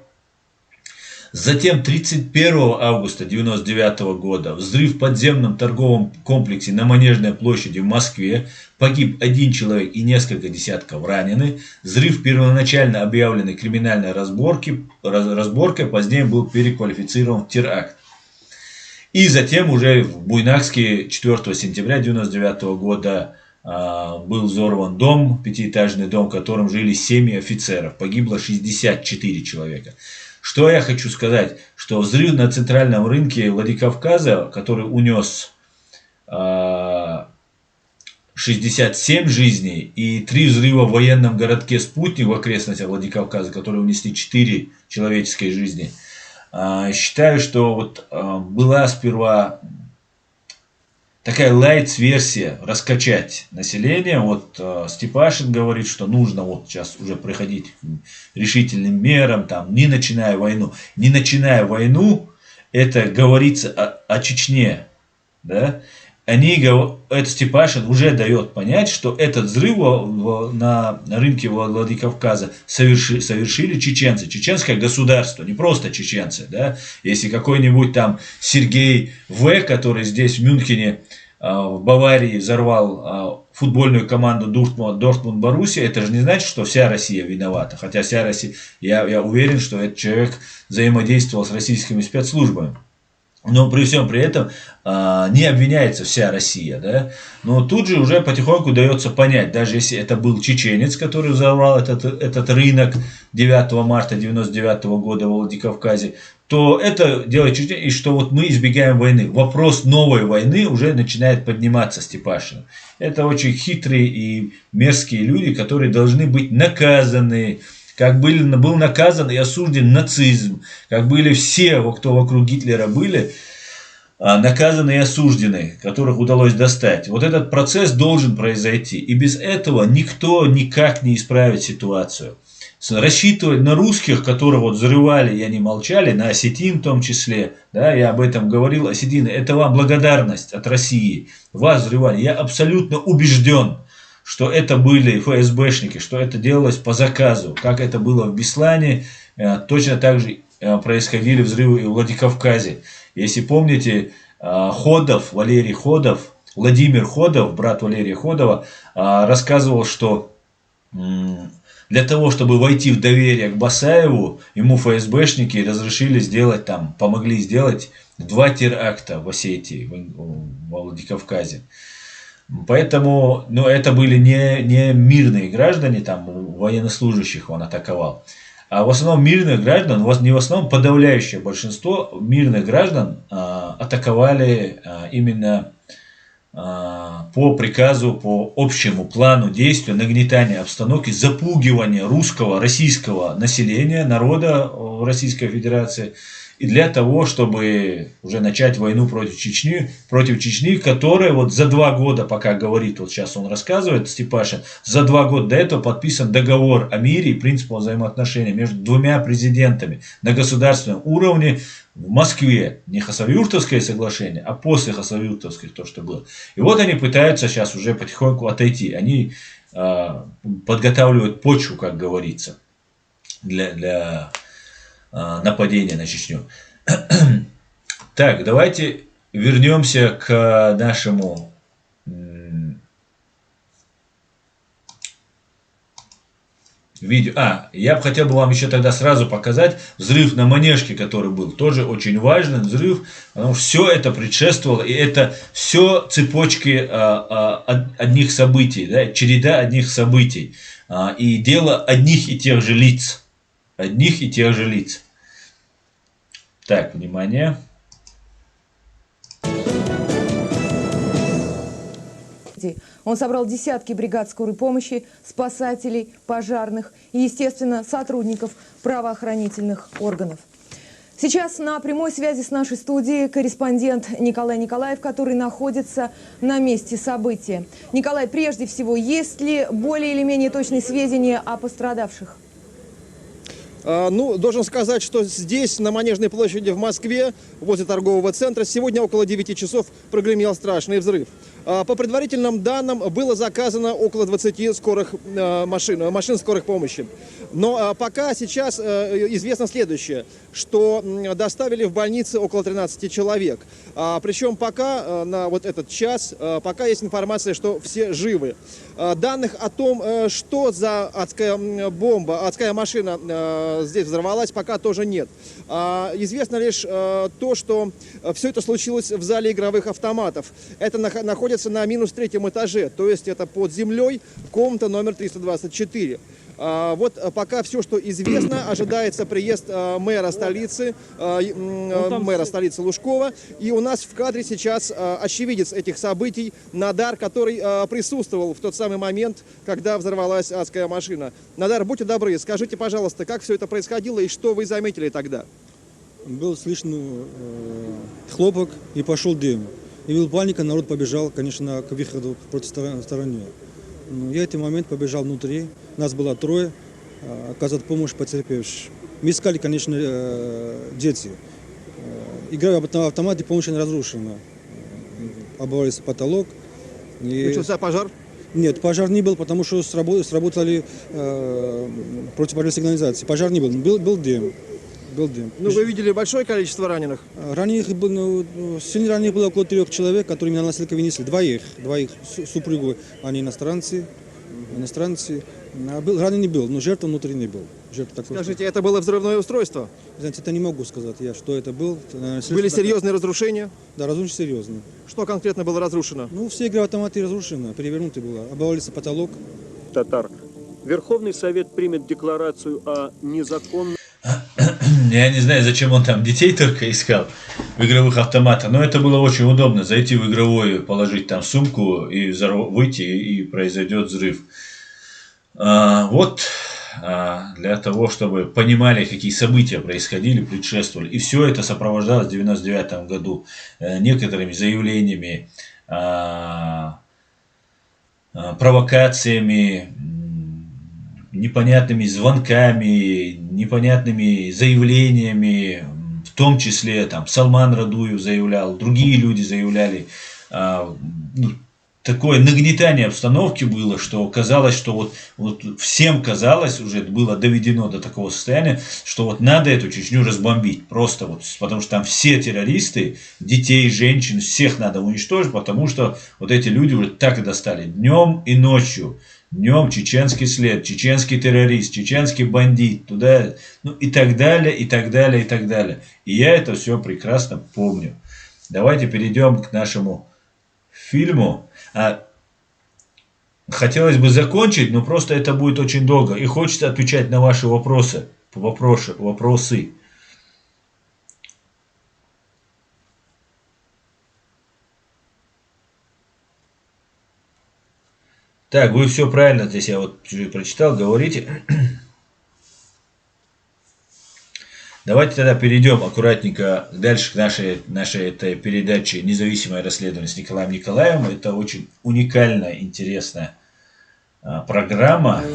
Затем 31 августа 1999 года взрыв в подземном торговом комплексе на Манежной площади в Москве. Погиб 1 человек и несколько десятков ранены. Взрыв первоначально объявленный криминальной разборкой, позднее был переквалифицирован в теракт. И затем уже в Буйнакске 4 сентября 1999 года был взорван дом, 5-этажный дом, в котором жили 7 офицеров. Погибло 64 человека. Что я хочу сказать, что взрыв на центральном рынке Владикавказа, который унес 67 жизней, и 3 взрыва в военном городке «Спутник» в окрестностях Владикавказа, которые унесли 4 человеческие жизни, считаю, что вот была сперва такая лайтс-версия раскачать население. Вот Степашин говорит, что нужно вот сейчас уже приходить к решительным мерам, там, не начиная войну. Не начиная войну, это говорится о Чечне. Да? Это Степашин уже дает понять, что этот взрыв на рынке Владикавказа совершили чеченцы. Чеченское государство, не просто чеченцы. Да? Если какой-нибудь там Сергей В., который здесь в Мюнхене, в Баварии взорвал футбольную команду Дортмунд-Боруссия, это же не значит, что вся Россия виновата. Хотя вся Россия, я уверен, что этот человек взаимодействовал с российскими спецслужбами. Но при всем при этом не обвиняется вся Россия. Да? Но тут же уже потихоньку дается понять, даже если это был чеченец, который взорвал этот рынок 9 марта 1999 года в Владикавказе, то это делает чеченец, и что вот мы избегаем войны. Вопрос новой войны уже начинает подниматься Степашин. Это очень хитрые и мерзкие люди, которые должны быть наказаны. Как был наказан и осужден нацизм, как были все, кто вокруг Гитлера были, наказаны и осуждены, которых удалось достать. Вот этот процесс должен произойти. И без этого никто никак не исправит ситуацию. Рассчитывать на русских, которые вот взрывали и они молчали, на осетин в том числе, да, я об этом говорил, осетины, это вам благодарность от России. Вас взрывали. Я абсолютно убежден, что это были ФСБшники, что это делалось по заказу, как это было в Беслане, точно так же происходили взрывы и в Владикавказе. Если помните, Владимир Ходов, брат Валерия Ходова, рассказывал, что для того, чтобы войти в доверие к Басаеву, ему ФСБшники разрешили сделать помогли сделать 2 теракта в Осетии, во Владикавказе. Поэтому, это были не мирные граждане, военнослужащих он атаковал, а в основном мирных граждан, не в основном, подавляющее большинство мирных граждан атаковали именно по приказу, по общему плану действия, нагнетания обстановки, запугивания российского населения, народа Российской Федерации, и для того, чтобы уже начать войну против Чечни, которая вот за 2 года, пока говорит, вот сейчас он рассказывает, Степашин, за 2 года до этого подписан договор о мире и принципах взаимоотношений между 2 президентами на государственном уровне в Москве. Не Хасавюртовское соглашение, а после Хасавюртовского то, что было. И вот они пытаются сейчас уже потихоньку отойти. Они подготавливают почву, как говорится, для нападения на Чечню. Так, давайте вернемся к нашему видео. Я бы хотел вам еще тогда сразу показать взрыв на Манежке, который был. Тоже очень важный взрыв, потому что все это предшествовало, и это все цепочки одних событий, да, череда одних событий, и дело одних и тех же лиц. Так, внимание. Он собрал десятки бригад скорой помощи, спасателей, пожарных и, естественно, сотрудников правоохранительных органов. Сейчас на прямой связи с нашей студией корреспондент Николай Николаев, который находится на месте события. Николай, прежде всего, есть ли более или менее точные сведения о пострадавших? Должен сказать, что здесь, на Манежной площади в Москве, возле торгового центра, сегодня около 9 часов прогремел страшный взрыв. По предварительным данным, было заказано около 20 машин скорых помощи. Но пока сейчас известно следующее, что доставили в больницы около 13 человек. Причем пока, на вот этот час, пока есть информация, что все живы. Данных о том, что за адская машина здесь взорвалась, пока тоже нет. Известно лишь то, что все это случилось в зале игровых автоматов. Это находится на -3 этаже, то есть это под землей, комната номер 324. Вот пока все, что известно. Ожидается приезд мэра столицы Лужкова. И у нас в кадре сейчас очевидец этих событий Надар, который присутствовал в тот самый момент, когда взорвалась адская машина. Надар, будьте добры, скажите, пожалуйста, как все это происходило и что вы заметили тогда? Был слышно хлопок и пошел дым. И был паника, народ побежал, конечно, к выходу против стороны. Я в этот момент побежал внутри, нас было 3, оказать помощь потерпевшим. Мы искали, конечно, дети. Игра в автомате, помощь не разрушена. Обвалился потолок. Начался пожар? Нет, пожар не был, потому что сработали противопожарные сигнализации. Пожар не был, был дым. был дым. Ну, вы видели большое количество раненых? Раненых, сильно раненых было около 3 человек, которые меня на носилках вынесли. Двоих супругов, они иностранцы. Раненый был, но жертва внутри не был. Скажите, это было взрывное устройство? Знаете, это не могу сказать, что это был. Были серьезные разрушения? Да, разрушения серьезные. Что конкретно было разрушено? Ну, все игровые автоматы разрушены, перевернуты было. Обвалился потолок. Татар. Верховный Совет примет декларацию о незаконном... Я не знаю, зачем он там детей только искал в игровых автоматах, но это было очень удобно. Зайти в игровой, положить там сумку и выйти, и произойдет взрыв. Вот для того, чтобы понимали, какие события происходили, предшествовали. И все это сопровождалось в 1999 году некоторыми заявлениями, провокациями, непонятными звонками, непонятными заявлениями, в том числе там Салман Радуев заявлял, другие люди заявляли. Такое нагнетание обстановки было, что казалось, что вот всем казалось, уже было доведено до такого состояния, что вот надо эту Чечню разбомбить. Просто вот, потому что там все террористы, детей, женщин, всех надо уничтожить, потому что вот эти люди уже так и достали днем и ночью. Днем чеченский след, чеченский террорист, чеченский бандит, туда, ну и так далее, и так далее, и так далее. И я это все прекрасно помню. Давайте перейдем к нашему фильму. Хотелось бы закончить, но просто это будет очень долго. И хочется отвечать на ваши вопросы. Так, вы все правильно здесь, я вот прочитал, говорите. Давайте тогда перейдем аккуратненько дальше к нашей этой передаче «Независимое расследование» с Николаем Николаевым. Это очень уникальная, интересная программа.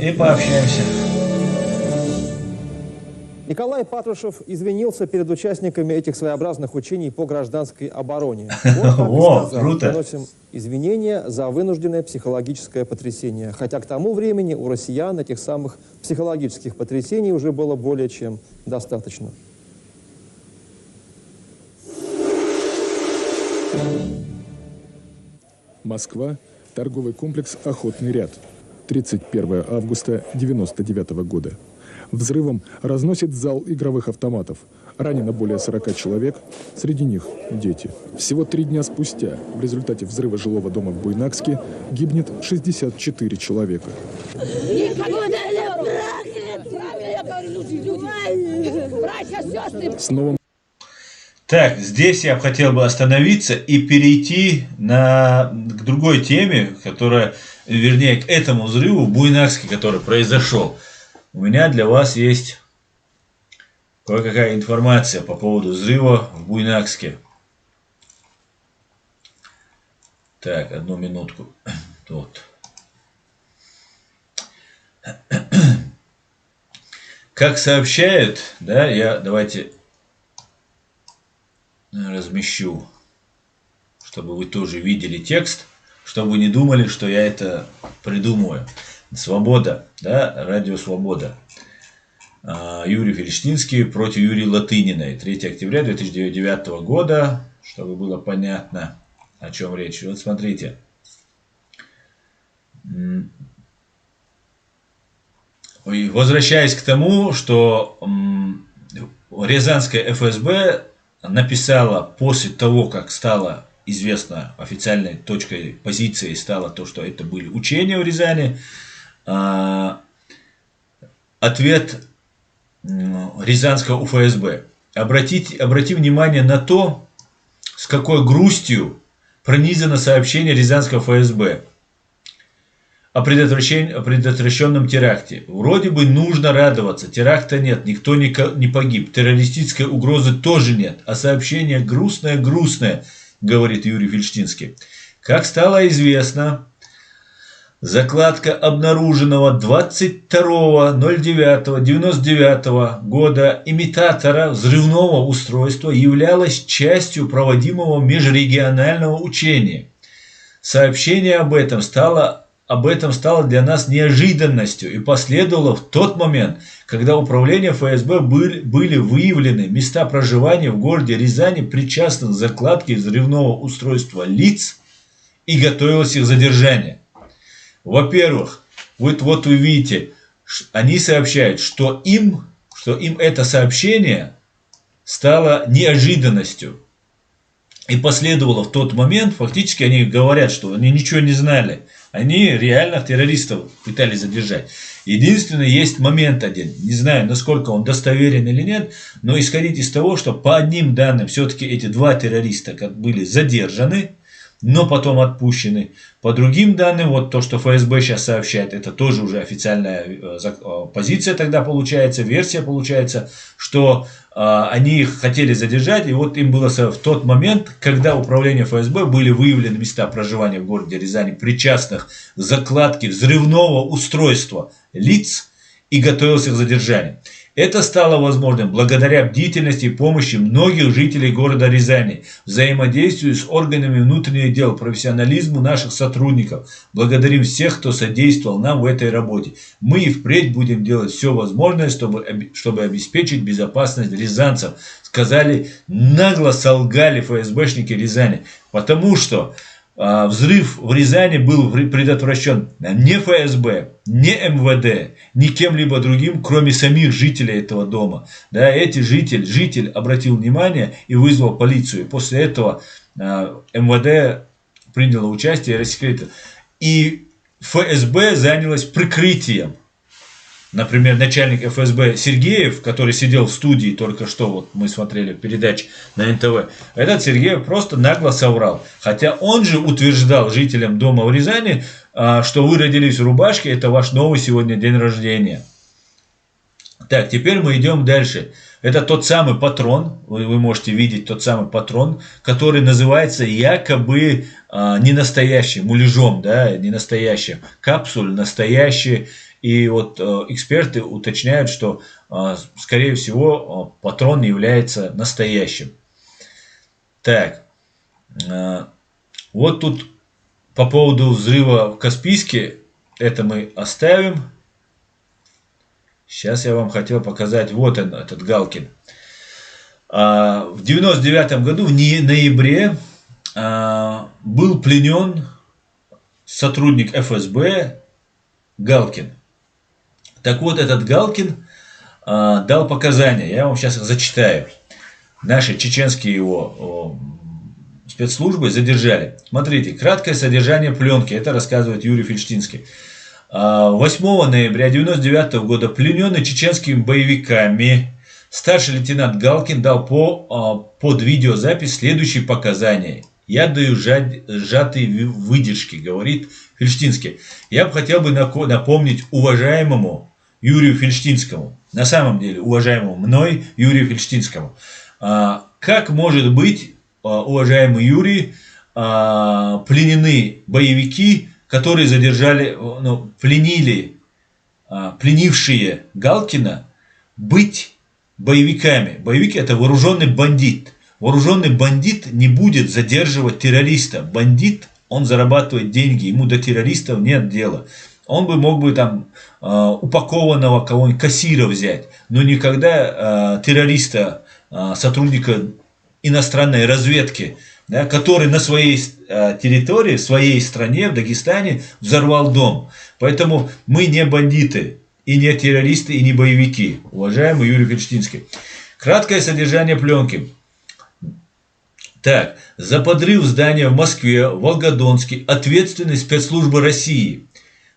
И пообщаемся. Николай Патрушев извинился перед участниками этих своеобразных учений по гражданской обороне. Вот круто. Приносим извинения за вынужденное психологическое потрясение. Хотя к тому времени у россиян этих самых психологических потрясений уже было более чем достаточно. Москва. Торговый комплекс «Охотный ряд». 31 августа 1999 года. Взрывом разносит зал игровых автоматов. Ранено более 40 человек, среди них дети. Всего 3 дня спустя в результате взрыва жилого дома в Буйнакске гибнет 64 человека. С новым... Так, здесь я хотел бы остановиться и перейти к другой теме, которая, вернее, к этому взрыву в Буйнакске, который произошел. У меня для вас есть кое-какая информация по поводу взрыва в Буйнакске. Так, одну минутку. Вот. Как сообщают, да, давайте размещу, чтобы вы тоже видели текст, чтобы вы не думали, что я это придумываю. Свобода, да, радио Свобода. Юрий Фельштинский против Юрия Латыниной. 3 октября 2009 года, чтобы было понятно, о чем речь. Вот смотрите. Возвращаясь к тому, что Рязанская ФСБ написала после того, как стало известно, официальной точкой позиции стало то, что это были учения в Рязани, ответ Рязанского УФСБ. Обрати внимание на то, с какой грустью пронизано сообщение Рязанского ФСБ о предотвращенном теракте. Вроде бы нужно радоваться, теракта нет, никто не погиб, террористической угрозы тоже нет, а сообщение грустное, говорит Юрий Фельштинский. Как стало известно, закладка обнаруженного 22.09.99 года имитатора взрывного устройства являлась частью проводимого межрегионального учения. Сообщение об этом стало об этом стало для нас неожиданностью и последовало в тот момент, когда управление ФСБ были выявлены места проживания в городе Рязани причастных к закладке взрывного устройства лиц и готовилось их задержание. Во-первых, вот вы видите, они сообщают, что им это сообщение стало неожиданностью. И последовало в тот момент, фактически они говорят, что они ничего не знали. Они реально террористов пытались задержать. Единственное, есть момент один. Не знаю, насколько он достоверен или нет, но исходить из того, что по одним данным все-таки эти два террориста были задержаны, но потом отпущены. По другим данным, вот то, что ФСБ сейчас сообщает, это тоже уже официальная позиция тогда получается, версия получается, что они их хотели задержать, и вот им было в тот момент, когда управление ФСБ были выявлены места проживания в городе Рязани причастных к закладке взрывного устройства лиц и готовилось их задержание. Это стало возможным благодаря бдительности и помощи многих жителей города Рязани, взаимодействию с органами внутренних дел, профессионализму наших сотрудников. Благодарим всех, кто содействовал нам в этой работе. Мы и впредь будем делать все возможное, чтобы обеспечить безопасность рязанцев. Сказали, нагло солгали ФСБшники Рязани, потому что взрыв в Рязани был предотвращен не ФСБ, не МВД, ни кем-либо другим, кроме самих жителей этого дома. Да, житель обратил внимание и вызвал полицию. После этого МВД приняло участие и рассекретило. И ФСБ занялось прикрытием. Например, начальник ФСБ Сергеев, который сидел в студии только что, вот мы смотрели передачу на НТВ, этот Сергеев просто нагло соврал. Хотя он же утверждал жителям дома в Рязани, что вы родились в рубашке, это ваш новый сегодня день рождения. Так, теперь мы идем дальше. Это тот самый патрон, вы можете видеть тот самый патрон, который называется якобы не настоящим, муляжом, да, не настоящим, капсуль настоящий. И вот эксперты уточняют, что, скорее всего, патрон является настоящим. Так, вот тут по поводу взрыва в Каспийске, это мы оставим. Сейчас я вам хотел показать, вот он, этот Галкин. В 1999 году, в ноябре, был пленен сотрудник ФСБ Галкин. Так вот, этот Галкин дал показания, я вам сейчас их зачитаю. Наши чеченские его спецслужбы задержали. Смотрите, краткое содержание пленки, это рассказывает Юрий Фельштинский. 8 ноября 1999 года плененный чеченскими боевиками старший лейтенант Галкин дал под видеозапись следующие показания. Я даю сжатые выдержки, говорит Фельштинский. Я бы хотел напомнить уважаемому Юрию Фельштинскому, на самом деле уважаемому мной Юрию Фельштинскому. Как может быть, уважаемый Юрий, пленены боевики, которые пленившие Галкина, быть боевиками? Боевики — это вооруженный бандит. Вооруженный бандит не будет задерживать террориста. Бандит, он зарабатывает деньги, ему до террористов нет дела. Он мог бы там упакованного кого-нибудь кассира взять, но никогда террориста, сотрудника иностранной разведки, да, который на своей территории, в своей стране, в Дагестане, взорвал дом. Поэтому мы не бандиты, и не террористы, и не боевики, уважаемый Юрий Фельштинский. Краткое содержание пленки. Так, за подрыв здания в Москве, в Волгодонске ответственны спецслужбы России,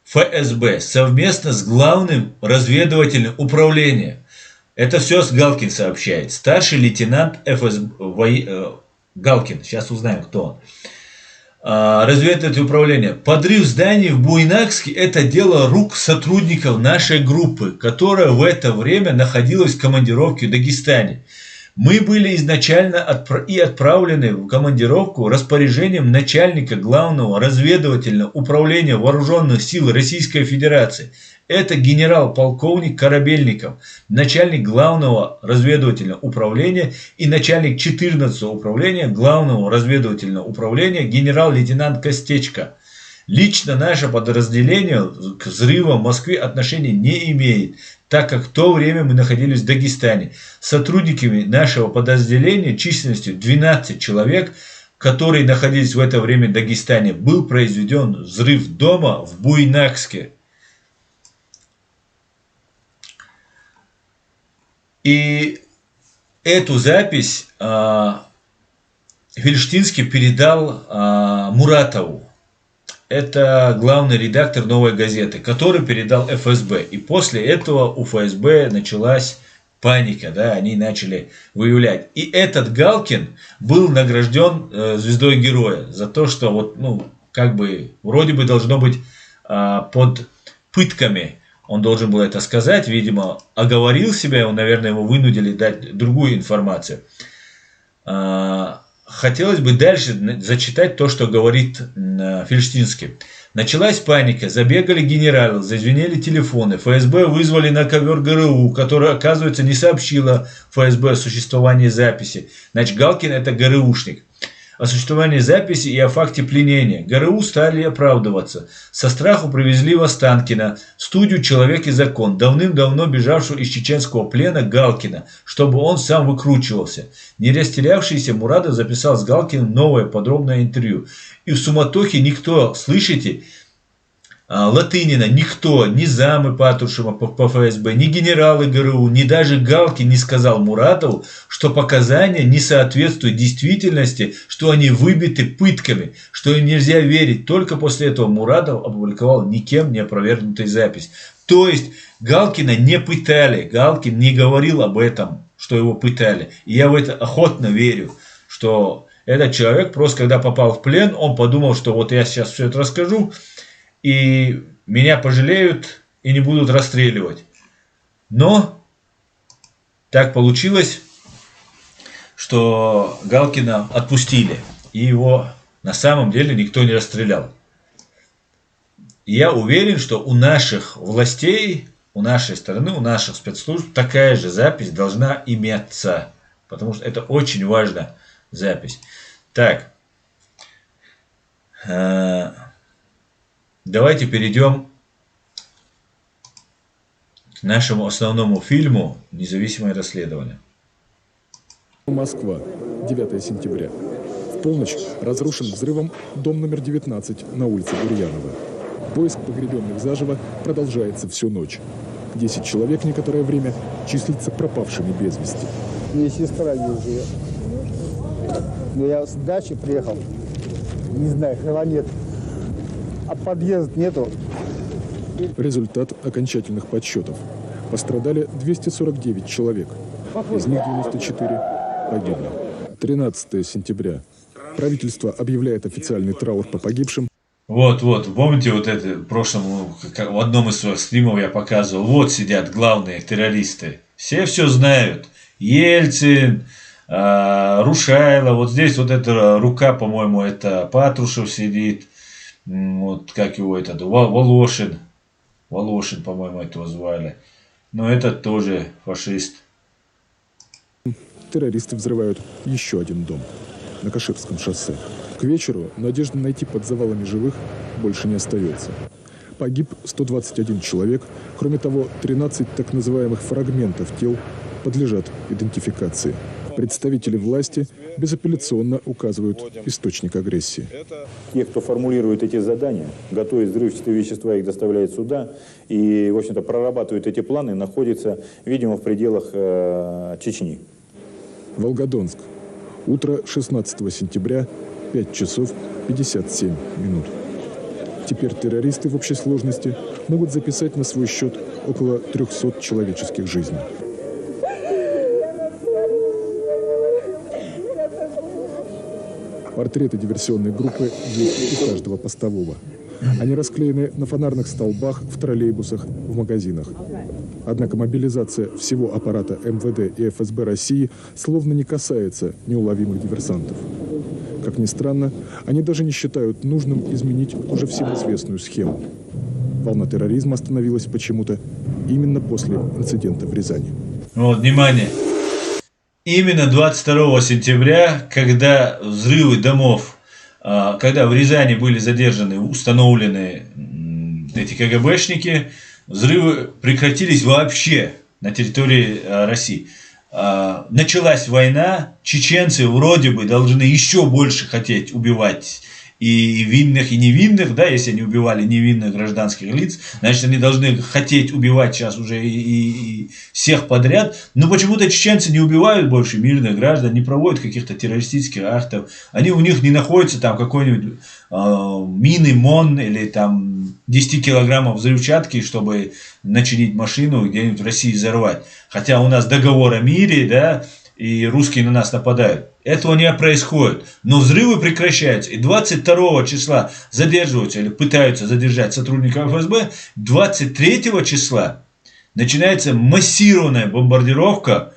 ФСБ, совместно с Главным разведывательным управлением. Это все Галкин сообщает. Старший лейтенант ФСБ Галкин, сейчас узнаем, кто он. Разведывательное управление. Подрыв зданий в Буйнакске — это дело рук сотрудников нашей группы, которая в это время находилась в командировке в Дагестане. Мы были изначально отправлены в командировку распоряжением начальника Главного разведывательного управления Вооруженных сил Российской Федерации. Это генерал-полковник Корабельников, начальник Главного разведывательного управления и начальник 14-го управления Главного разведывательного управления генерал-лейтенант Костечко. Лично наше подразделение к взрывам в Москве отношения не имеет, так как в то время мы находились в Дагестане. Сотрудниками нашего подразделения численностью 12 человек, которые находились в это время в Дагестане, был произведен взрыв дома в Буйнакске. И эту запись Фельштинский передал Муратову. Это главный редактор «Новой газеты», который передал ФСБ. И после этого у ФСБ началась паника, да, они начали выявлять. И этот Галкин был награжден звездой героя за то, что вот, ну, как бы, вроде бы должно быть под пытками. Он должен был это сказать, видимо, оговорил себя, он, наверное, его вынудили дать другую информацию. Хотелось бы дальше зачитать то, что говорит Фельштинский. Началась паника, забегали генералы, зазвенели телефоны, ФСБ вызвали на ковер ГРУ, которая, оказывается, не сообщила ФСБ о существовании записи. Значит, Галкин это ГРУшник. О существовании записи и о факте пленения. ГРУ стали оправдываться. Со страху привезли в Останкино в студию «Человек и закон», давным-давно бежавшего из чеченского плена Галкина, чтобы он сам выкручивался. Не растерявшийся Мурадов записал с Галкиным новое подробное интервью. И в суматохе никто, слышите, Латынина, никто, ни замы Патрушева по ФСБ, ни генералы ГРУ, ни даже Галкин не сказал Муратову, что показания не соответствуют действительности, что они выбиты пытками, что им нельзя верить. Только после этого Муратов опубликовал никем не опровергнутую запись. То есть Галкина не пытали, Галкин не говорил об этом, что его пытали. И я в это охотно верю, что этот человек просто когда попал в плен, он подумал, что вот я сейчас все это расскажу, и меня пожалеют и не будут расстреливать. Но так получилось, что Галкина отпустили. И его на самом деле никто не расстрелял. И я уверен, что у наших властей, у нашей стороны, у наших спецслужб такая же запись должна иметься. Потому что это очень важная запись. Так. Давайте перейдем к нашему основному фильму «Независимое расследование». Москва, 9 сентября. В полночь разрушен взрывом дом номер 19 на улице Гурьянова. Поиск погребенных заживо продолжается всю ночь. 10 человек некоторое время числятся пропавшими без вести. Мне сестра не живет. Но я с дачи приехал. Не знаю, хрена нет. А подъезд нету. Результат окончательных подсчетов. Пострадали 249 человек. Из них 94 погибли. 13 сентября. Правительство объявляет официальный траур по погибшим. Вот, помните, вот это в прошлом, в одном из своих стримов я показывал, вот сидят главные террористы. Все знают. Ельцин, Рушайло, вот здесь вот эта рука, по-моему, это Патрушев сидит. Вот как его этот Волошин, по-моему, этого звали. Но этот тоже фашист. Террористы взрывают еще один дом на Каширском шоссе. К вечеру надежды найти под завалами живых больше не остается. Погиб 121 человек. Кроме того, 13 так называемых фрагментов тел подлежат идентификации. Представители власти безапелляционно указывают источник агрессии. Те, кто формулирует эти задания, готовят взрывчатые вещества, их доставляют сюда и, в общем-то, прорабатывают эти планы, находятся, видимо, в пределах Чечни. Волгодонск. Утро 16 сентября, 5 часов 57 минут. Теперь террористы в общей сложности могут записать на свой счет около 300 человеческих жизней. Портреты диверсионной группы есть у каждого постового. Они расклеены на фонарных столбах, в троллейбусах, в магазинах. Однако мобилизация всего аппарата МВД и ФСБ России словно не касается неуловимых диверсантов. Как ни странно, они даже не считают нужным изменить уже всем известную схему. Волна терроризма остановилась почему-то именно после инцидента в Рязани. Вот, внимание! Именно 22 сентября, когда взрывы домов когда в Рязани были задержаны, установлены эти КГБшники, взрывы прекратились вообще на территории России. Началась война, чеченцы вроде бы должны еще больше хотеть убивать и винных, и невинных, да, если они убивали невинных гражданских лиц, значит, они должны хотеть убивать сейчас уже и всех подряд. Но почему-то чеченцы не убивают больше мирных граждан, не проводят каких-то террористических актов. Они у них не находятся там какой-нибудь мины, МОН или там 10 килограммов взрывчатки, чтобы начинить машину где-нибудь в России взорвать. Хотя у нас договор о мире, да, и русские на нас нападают. Этого не происходит. Но взрывы прекращаются. И 22 числа задерживаются или пытаются задержать сотрудников ФСБ. 23 числа начинается массированная бомбардировка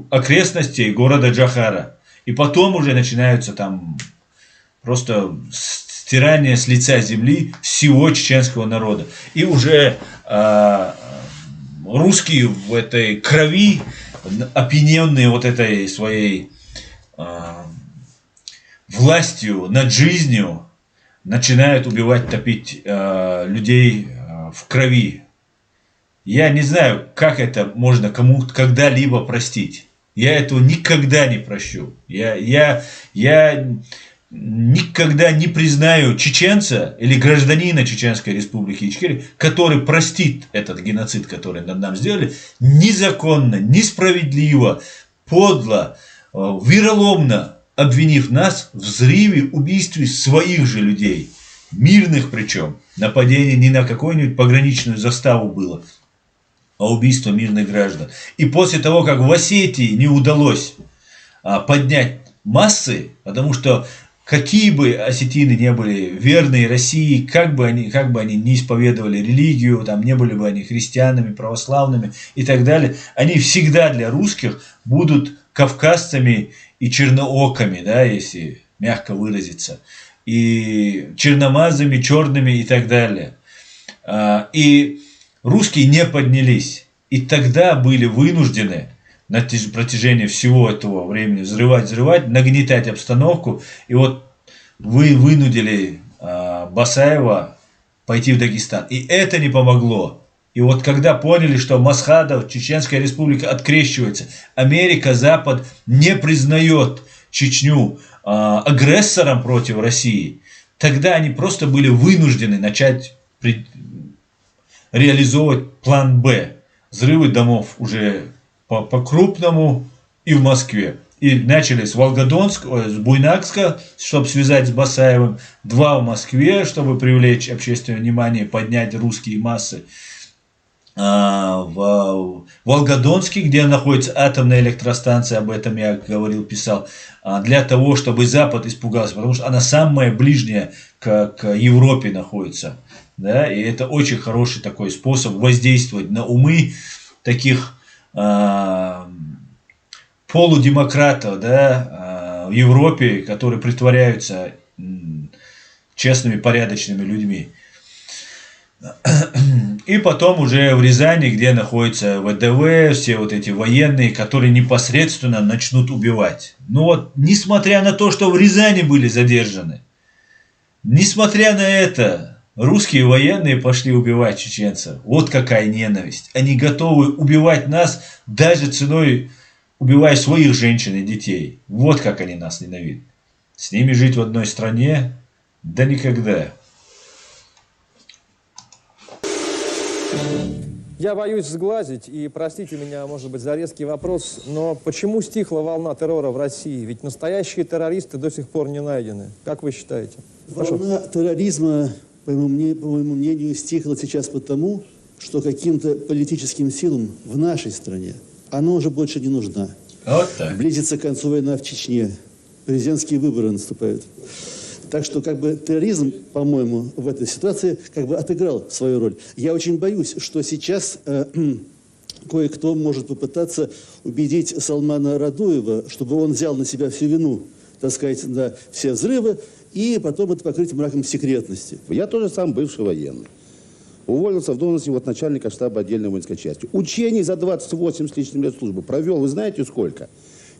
окрестностей города Джохара. И потом уже начинаются там просто стирание с лица земли всего чеченского народа. И уже русские в этой крови, опьяненные вот этой своей властью над жизнью, начинают убивать, топить людей в крови. Я не знаю, как это можно кому-то когда-либо простить. Я этого никогда не прощу. Я никогда не признаю чеченца или гражданина Чеченской Республики Ичкерия, который простит этот геноцид, который над нами сделали, незаконно, несправедливо, подло, вероломно обвинив нас в взрыве, убийстве своих же людей, мирных причем. Нападение не на какую-нибудь пограничную заставу было, а убийство мирных граждан. И после того, как в Осетии не удалось поднять массы, потому что какие бы осетины не были верные России, как бы они не исповедовали религию, там не были бы они христианами, православными и так далее, они всегда для русских будут кавказцами и чернооками, да, если мягко выразиться, и черномазами, черными и так далее. И русские не поднялись, и тогда были вынуждены на протяжении всего этого времени взрывать, нагнетать обстановку. И вот вы вынудили Басаева пойти в Дагестан. И это не помогло. И вот когда поняли, что Масхадов, Чеченская Республика открещивается, Америка, Запад не признает Чечню агрессором против России, тогда они просто были вынуждены начать реализовывать план «Б». Взрывы домов уже по-крупному и в Москве. И начали с с Буйнакска, чтобы связать с Басаевым, 2 в Москве, чтобы привлечь общественное внимание, поднять русские массы. В Волгодонске, где находится атомная электростанция, об этом я говорил, писал, для того, чтобы Запад испугался, потому что она самая ближняя к Европе находится. Да? И это очень хороший такой способ воздействовать на умы таких полудемократов, да, в Европе, которые притворяются честными, порядочными людьми. И потом уже в Рязани, где находится ВДВ, все вот эти военные, которые непосредственно начнут убивать. Ну вот, несмотря на то, что в Рязани были задержаны, несмотря на это, русские военные пошли убивать чеченцев. Вот какая ненависть. Они готовы убивать нас даже ценой, убивая своих женщин и детей. Вот как они нас ненавидят. С ними жить в одной стране? Да никогда. Я боюсь сглазить, и простите меня, может быть, за резкий вопрос, но почему стихла волна террора в России? Ведь настоящие террористы до сих пор не найдены. Как вы считаете? Волна терроризма, по моему мнению, стихла сейчас потому, что каким-то политическим силам в нашей стране она уже больше не нужна. Вот так. Близится к концу война в Чечне, президентские выборы наступают. Так что как бы терроризм, по-моему, в этой ситуации как бы отыграл свою роль. Я очень боюсь, что сейчас кое-кто может попытаться убедить Салмана Радуева, чтобы он взял на себя всю вину, так сказать, на все взрывы, и потом это покрыть мраком секретности. Я тоже сам бывший военный. Уволился в должности вот начальника штаба отдельной воинской части. Учений за 28 с лишним лет службы провел, вы знаете сколько?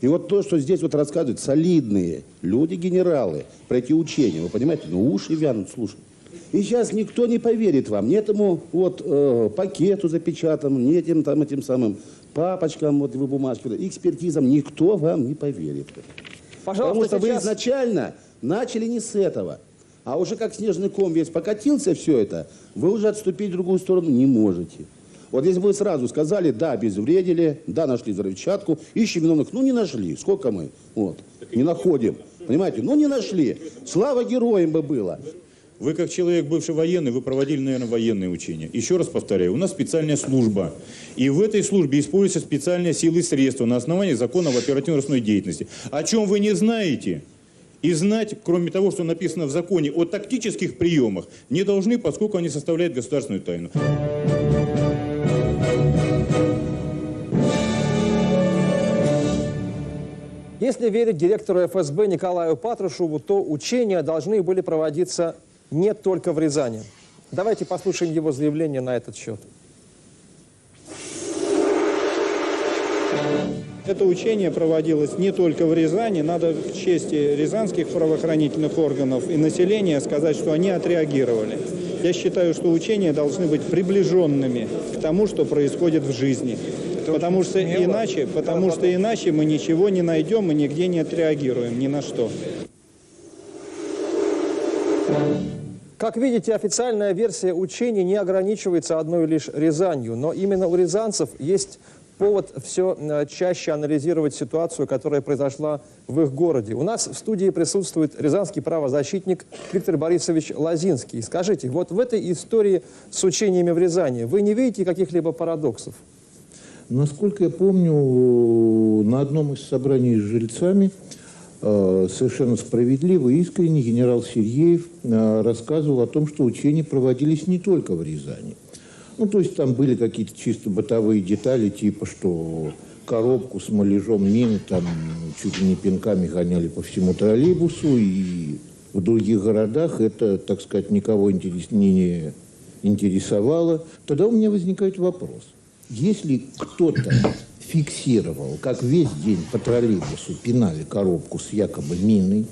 И вот то, что здесь вот рассказывают солидные люди, генералы, про эти учения, вы понимаете, ну уши вянут, слушай. И сейчас никто не поверит вам, ни этому вот пакету запечатанному, ни этим самым папочкам, вот вы бумажки, экспертизам, никто вам не поверит. Пожалуйста, потому что сейчас... вы изначально начали не с этого. А уже как снежный ком весь покатился все это, вы уже отступить в другую сторону не можете. Вот если бы вы сразу сказали, да, обезвредили, да, нашли взрывчатку, ищем виновных, ну не нашли, сколько мы, вот, не находим, понимаете, ну не нашли, слава героям бы было. Вы, как человек бывший военный, вы проводили, наверное, военные учения. Еще раз повторяю, у нас специальная служба. И в этой службе используются специальные силы и средства на основании закона об оперативно-розыскной деятельности. О чем вы не знаете, и знать, кроме того, что написано в законе о тактических приемах, не должны, поскольку они составляют государственную тайну. Если верить директору ФСБ Николаю Патрушеву, то учения должны были проводиться не только в Рязани. Давайте послушаем его заявление на этот счет. Это учение проводилось не только в Рязани. Надо в чести рязанских правоохранительных органов и населения сказать, что они отреагировали. Я считаю, что учения должны быть приближенными к тому, что происходит в жизни. Потому что иначе мы ничего не найдем и нигде не отреагируем, ни на что. Как видите, официальная версия учений не ограничивается одной лишь Рязанью, но именно у рязанцев есть повод все чаще анализировать ситуацию, которая произошла в их городе. У нас в студии присутствует рязанский правозащитник Виктор Борисович Лозинский. Скажите, вот в этой истории с учениями в Рязани вы не видите каких-либо парадоксов? Насколько я помню, на одном из собраний с жильцами совершенно справедливо и искренне генерал Сергеев рассказывал о том, что учения проводились не только в Рязани. Ну, то есть там были какие-то чисто бытовые детали, типа, что коробку с малежом мины там чуть ли не пинками гоняли по всему троллейбусу, и в других городах это, так сказать, никого не интересовало. Тогда у меня возникает вопрос. Если кто-то фиксировал, как весь день по троллейбусу пинали коробку с якобы миной,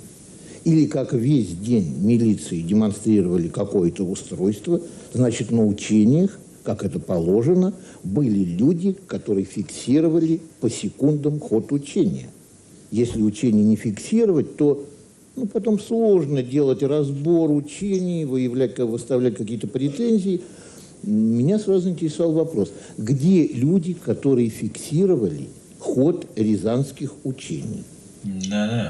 или как весь день милиции демонстрировали какое-то устройство, значит, на учениях, как это положено, были люди, которые фиксировали по секундам ход учения. Если учение не фиксировать, то потом сложно делать разбор учений, выставлять какие-то претензии. Меня сразу интересовал вопрос, где люди, которые фиксировали ход рязанских учений?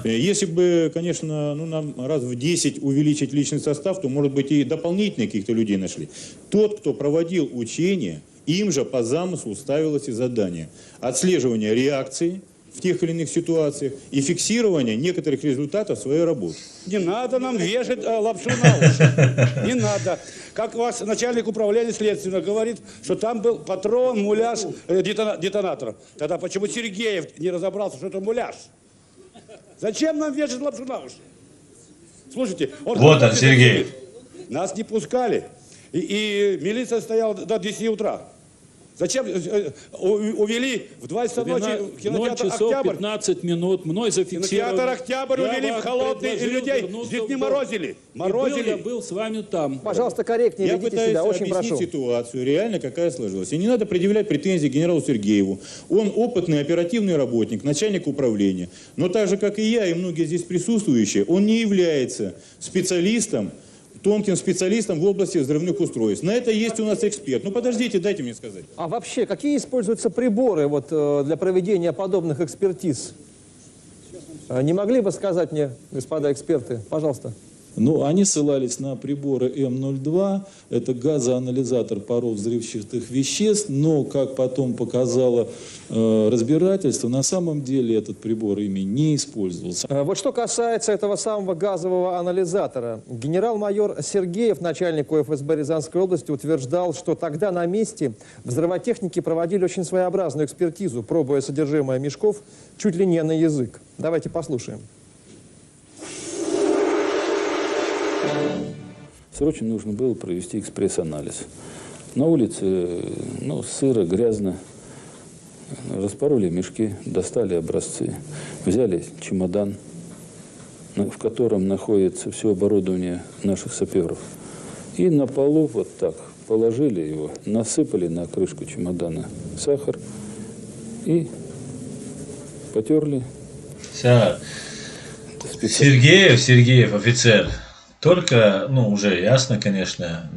Если бы, конечно, нам раз в 10 увеличить личный состав, то, может быть, и дополнительные каких-то людей нашли. Тот, кто проводил учения, им же по замыслу ставилось и задание отслеживания реакции в тех или иных ситуациях и фиксирования некоторых результатов своей работы. Не надо нам вешать лапшу на уши. Не надо. Как ваш начальник управления следственного говорит, что там был патрон, муляж, детонатор. Тогда почему Сергеев не разобрался, что это муляж? Зачем нам вешать лапшу на уши? Слушайте, вот он, Сергеев. Нас не пускали. И милиция стояла до 10 утра. Зачем увели в 2 часа ночи кинотеатр «Октябрь»? 15 минут, мной зафиксировано. Кинотеатр «Октябрь» увели в холодный, и людей с детьми морозили. Я был с вами там. Пожалуйста, корректнее ведите себя, очень прошу. Я пытаюсь объяснить ситуацию, реально какая сложилась. И не надо предъявлять претензии генералу Сергееву. Он опытный оперативный работник, начальник управления. Но так же, как и я, и многие здесь присутствующие, он не является специалистом, тонким специалистом в области взрывных устройств. На это есть у нас эксперт. Подождите, дайте мне сказать. А вообще, какие используются приборы для проведения подобных экспертиз? Не могли бы сказать мне, господа эксперты, пожалуйста? Они ссылались на приборы М02, это газоанализатор паров взрывчатых веществ, но, как потом показало разбирательство, на самом деле этот прибор ими не использовался. Вот что касается этого самого газового анализатора. Генерал-майор Сергеев, начальник ФСБ Рязанской области, утверждал, что тогда на месте взрывотехники проводили очень своеобразную экспертизу, пробуя содержимое мешков чуть ли не на язык. Давайте послушаем. Срочно нужно было провести экспресс-анализ. На улице, сыро, грязно. распороли мешки, достали образцы, взяли чемодан, в котором находится все оборудование наших саперов. И на полу вот так положили его, насыпали на крышку чемодана сахар и потерли. Сергеев, офицер. Только, уже ясно, конечно,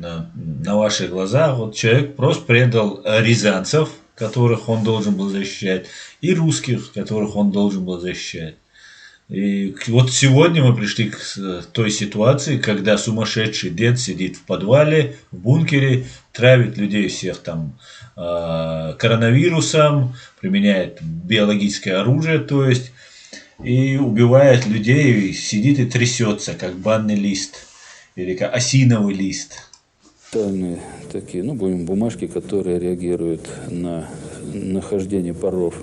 на ваших глазах, вот человек просто предал рязанцев, которых он должен был защищать, и русских, которых он должен был защищать. И вот сегодня мы пришли к той ситуации, когда сумасшедший дед сидит в подвале, в бункере, травит людей всех там коронавирусом, применяет биологическое оружие, то есть, и убивает людей, и сидит и трясется, как банный лист, или как осиновый лист. Специальные такие, будем бумажки, которые реагируют на нахождение паров.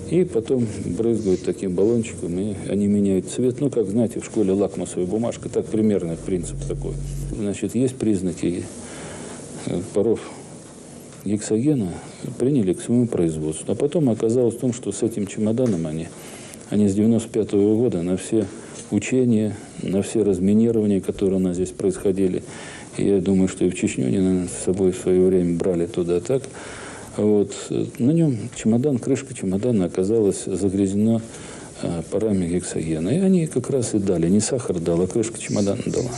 И потом брызгают таким баллончиком, и они меняют цвет. Как знаете, в школе лакмусовая бумажка, так примерно принцип такой. Значит, есть признаки паров гексогена, приняли к своему производству. А потом оказалось в том, что с этим чемоданом они с 95-го года на все учения, на все разминирования, которые у нас здесь происходили, и я думаю, что и в Чечню они, наверное, с собой в свое время брали туда так. Вот. На нем крышка чемодана оказалась загрязнена парами гексогена. И они как раз и дали. Не сахар дал, а крышка чемодана дала.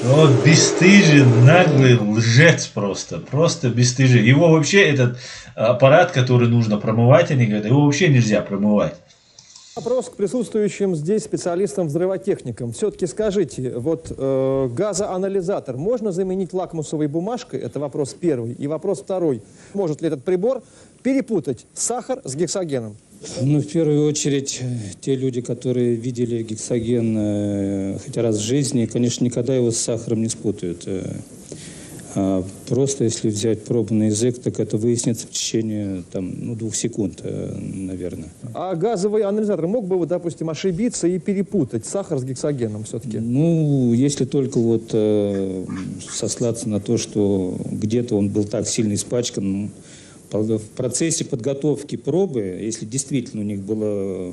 Вот бесстыжий, наглый лжец просто бесстыжий. Его вообще, этот аппарат, который нужно промывать, они говорят, его вообще нельзя промывать. Вопрос к присутствующим здесь специалистам-взрывотехникам. Все-таки скажите, газоанализатор можно заменить лакмусовой бумажкой? Это вопрос первый. И вопрос второй. Может ли этот прибор перепутать сахар с гексогеном? В первую очередь, те люди, которые видели гексоген хоть раз в жизни, конечно, никогда его с сахаром не спутают. Просто если взять пробу на язык, так это выяснится в течение 2 секунд, наверное. А газовый анализатор мог бы, допустим, ошибиться и перепутать сахар с гексогеном все-таки? Если только сослаться на то, что где-то он был так сильно испачкан. В процессе подготовки пробы, если действительно у них была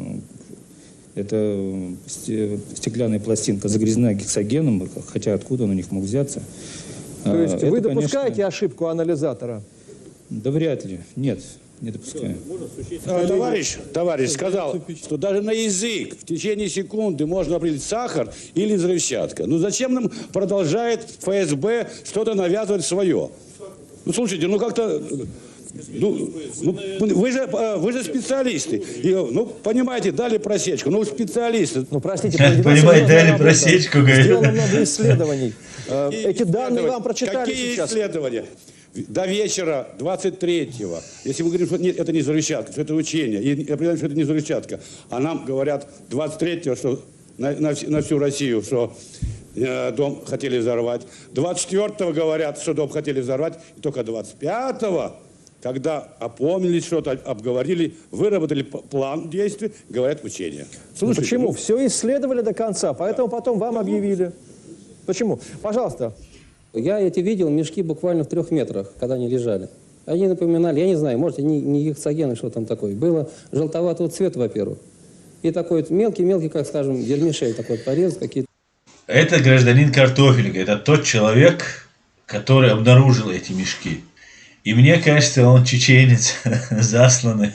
эта стеклянная пластинка загрязнена гексогеном, хотя откуда он у них мог взяться. То есть вы допускаете ошибку анализатора? Да вряд ли. Нет, не допускаю. Товарищ сказал, что даже на язык в течение секунды можно определить сахар или взрывчатка. Зачем нам продолжает ФСБ что-то навязывать свое? Слушайте, как-то... вы же специалисты. И, понимаете, дали просечку. Специалисты. Простите, понимаете, дали просечку, говорит. Сделано много исследований. Эти данные вам прочитали сейчас. Какие исследования? До вечера 23-го, если мы говорим, что нет, это не взрывчатка, что это учение, и определяем, что это не взрывчатка, а нам говорят 23-го, что на всю Россию, что дом хотели взорвать, 24-го говорят, что дом хотели взорвать, и только 25-го, когда опомнились, что-то обговорили, выработали план действий, говорят учения. Слушайте, почему? Все исследовали до конца, поэтому потом вам объявили. Почему? Пожалуйста. Я эти видел мешки буквально в 3 метрах, когда они лежали. Они напоминали, я не знаю, может, не гексоген, что там такое. Было желтоватого цвета, во-первых. И такой мелкий, как, скажем, вермишель, такой порез какие-то. Это гражданин Картофелька, это тот человек, который обнаружил эти мешки. И мне кажется, он чеченец, засланный.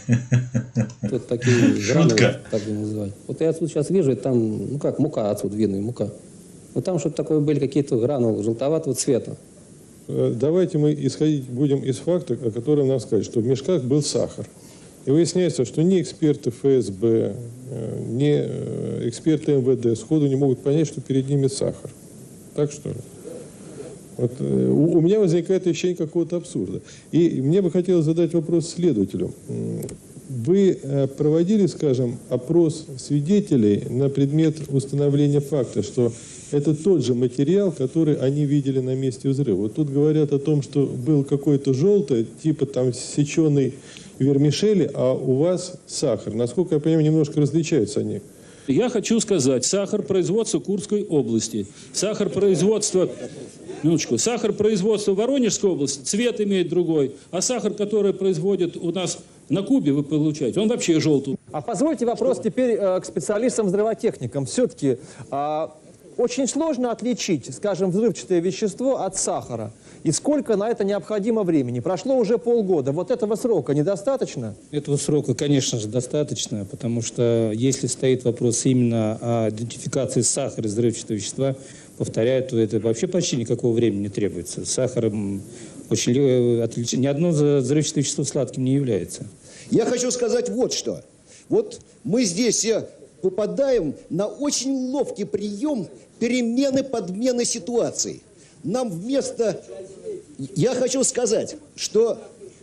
Тут такие шутка. Так называют. Вот я отсюда сейчас вижу, там, мука отсюда видно, мука. Там что-то такое были, какие-то гранулы желтоватого цвета. Давайте мы исходить будем из факта, о котором нам сказали, что в мешках был сахар. И выясняется, что ни эксперты ФСБ, ни эксперты МВД сходу не могут понять, что перед ними сахар. Так что ли? У меня возникает ощущение какого-то абсурда. И мне бы хотелось задать вопрос следователю. Вы проводили, скажем, опрос свидетелей на предмет установления факта, что это тот же материал, который они видели на месте взрыва? Тут говорят о том, что был какой-то желтый, типа там сеченый вермишели, а у вас сахар. Насколько я понимаю, немножко различаются они. Я хочу сказать, сахар производства Курской области, сахар производства Воронежской области, цвет имеет другой, а сахар, который производит у нас На Кубе вы получаете, он вообще желтый. А позвольте вопрос теперь к специалистам-взрывотехникам. Все-таки очень сложно отличить, скажем, взрывчатое вещество от сахара. И сколько на это необходимо времени? Прошло уже полгода. Вот этого срока недостаточно? Этого срока, конечно же, достаточно, потому что если стоит вопрос именно о идентификации сахара и взрывчатого вещества, повторяю, то это вообще почти никакого времени не требуется. Сахаром очень ни одно взрывчатое вещество сладким не является. Я хочу сказать вот что. Вот мы здесь попадаем на очень ловкий прием перемены-подмены ситуаций. Нам вместо... Я хочу сказать, что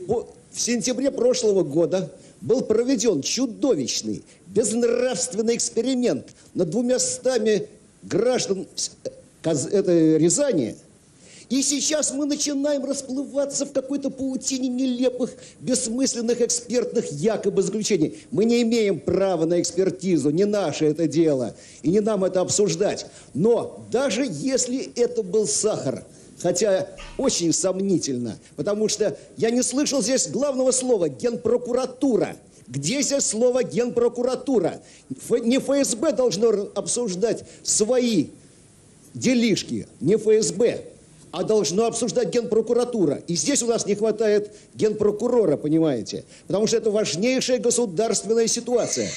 в сентябре прошлого года был проведен чудовищный, безнравственный эксперимент над 200 граждан этой Рязани. И сейчас мы начинаем расплываться в какой-то паутине нелепых, бессмысленных экспертных якобы заключений. Мы не имеем права на экспертизу, не наше это дело, и не нам это обсуждать. Но даже если это был сахар, хотя очень сомнительно, потому что я не слышал здесь главного слова «генпрокуратура». Где здесь слово «генпрокуратура»? Не ФСБ должно обсуждать свои делишки, не ФСБ, а должно обсуждать Генпрокуратура. И здесь у нас не хватает генпрокурора, понимаете? Потому что это важнейшая государственная ситуация.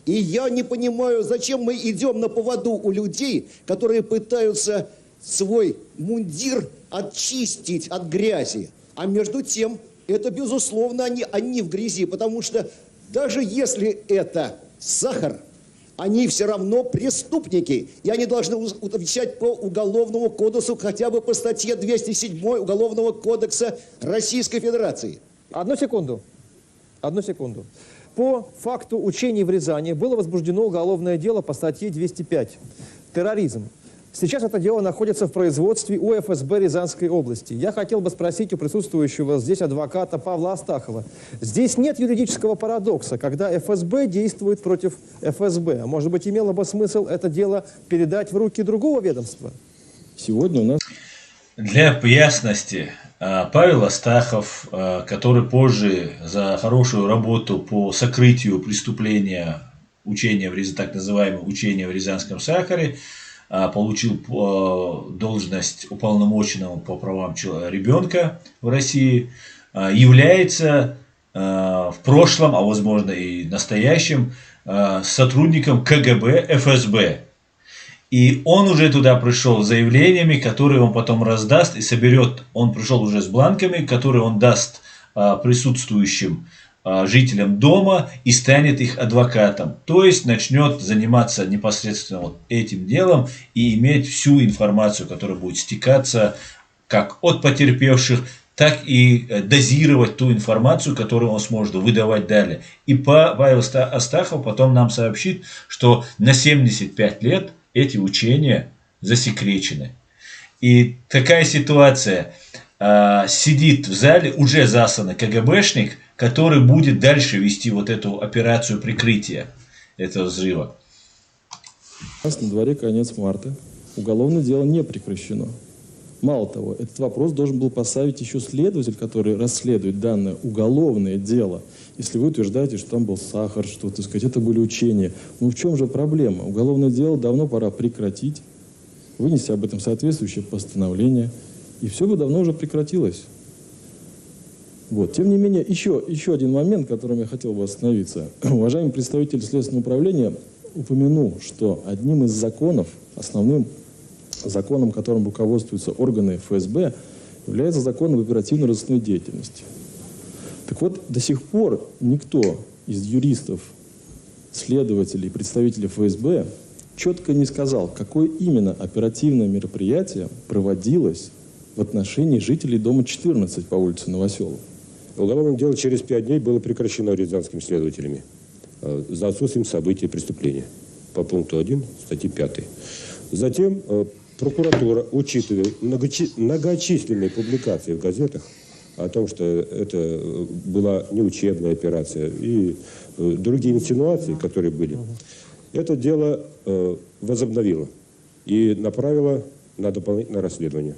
И я не понимаю, зачем мы идем на поводу у людей, которые пытаются свой мундир очистить от грязи. А между тем, это, безусловно, они в грязи, потому что даже если это сахар, они все равно преступники, и они должны отвечать по Уголовному кодексу, хотя бы по статье 207 Уголовного кодекса Российской Федерации. Одну секунду. По факту учений в Рязани было возбуждено уголовное дело по статье 205 «Терроризм». Сейчас это дело находится в производстве у ФСБ Рязанской области. Я хотел бы спросить у присутствующего здесь адвоката Павла Астахова. Здесь нет юридического парадокса, когда ФСБ действует против ФСБ. А может быть, имело бы смысл это дело передать в руки другого ведомства? Сегодня у нас... Для ясности, Павел Астахов, который позже за хорошую работу по сокрытию преступления учения, так называемого учения в Рязанском сахаре, получил должность уполномоченного по правам ребенка в России, является в прошлом, а возможно и настоящем, сотрудником КГБ, ФСБ. И он уже туда пришел с заявлениями, которые он потом раздаст и соберет. Он пришел уже с бланками, которые он даст присутствующим жителям дома и станет их адвокатом. То есть начнет заниматься непосредственно вот этим делом и иметь всю информацию, которая будет стекаться как от потерпевших, так и дозировать ту информацию, которую он сможет выдавать далее. И Павел Астахов потом нам сообщит, что на 75 лет эти учения засекречены. И такая ситуация. Сидит в зале уже засланный КГБшник, который будет дальше вести вот эту операцию прикрытия этого взрыва. У нас на дворе конец марта. Уголовное дело не прекращено. Мало того, этот вопрос должен был поставить еще следователь, который расследует данное уголовное дело. Если вы утверждаете, что там был сахар, что, так сказать, это были учения. Ну в чем же проблема? Уголовное дело давно пора прекратить, вынести об этом соответствующее постановление, и все бы давно уже прекратилось. Вот. Тем не менее, еще один момент, которым я хотел бы остановиться. Уважаемый представитель Следственного управления упомянул, что одним из законов, основным законом, которым руководствуются органы ФСБ, является закон об оперативно-розыскной деятельности. Так вот, до сих пор никто из юристов, следователей, представителей ФСБ четко не сказал, какое именно оперативное мероприятие проводилось в отношении жителей дома 14 по улице Новоселов. Уголовное дело через 5 дней было прекращено рязанскими следователями за отсутствием событий преступления по пункту 1 статьи 5. Затем прокуратура, учитывая многочисленные публикации в газетах о том, что это была неучебная операция и другие инсинуации, которые были, это дело возобновила и направила на дополнительное расследование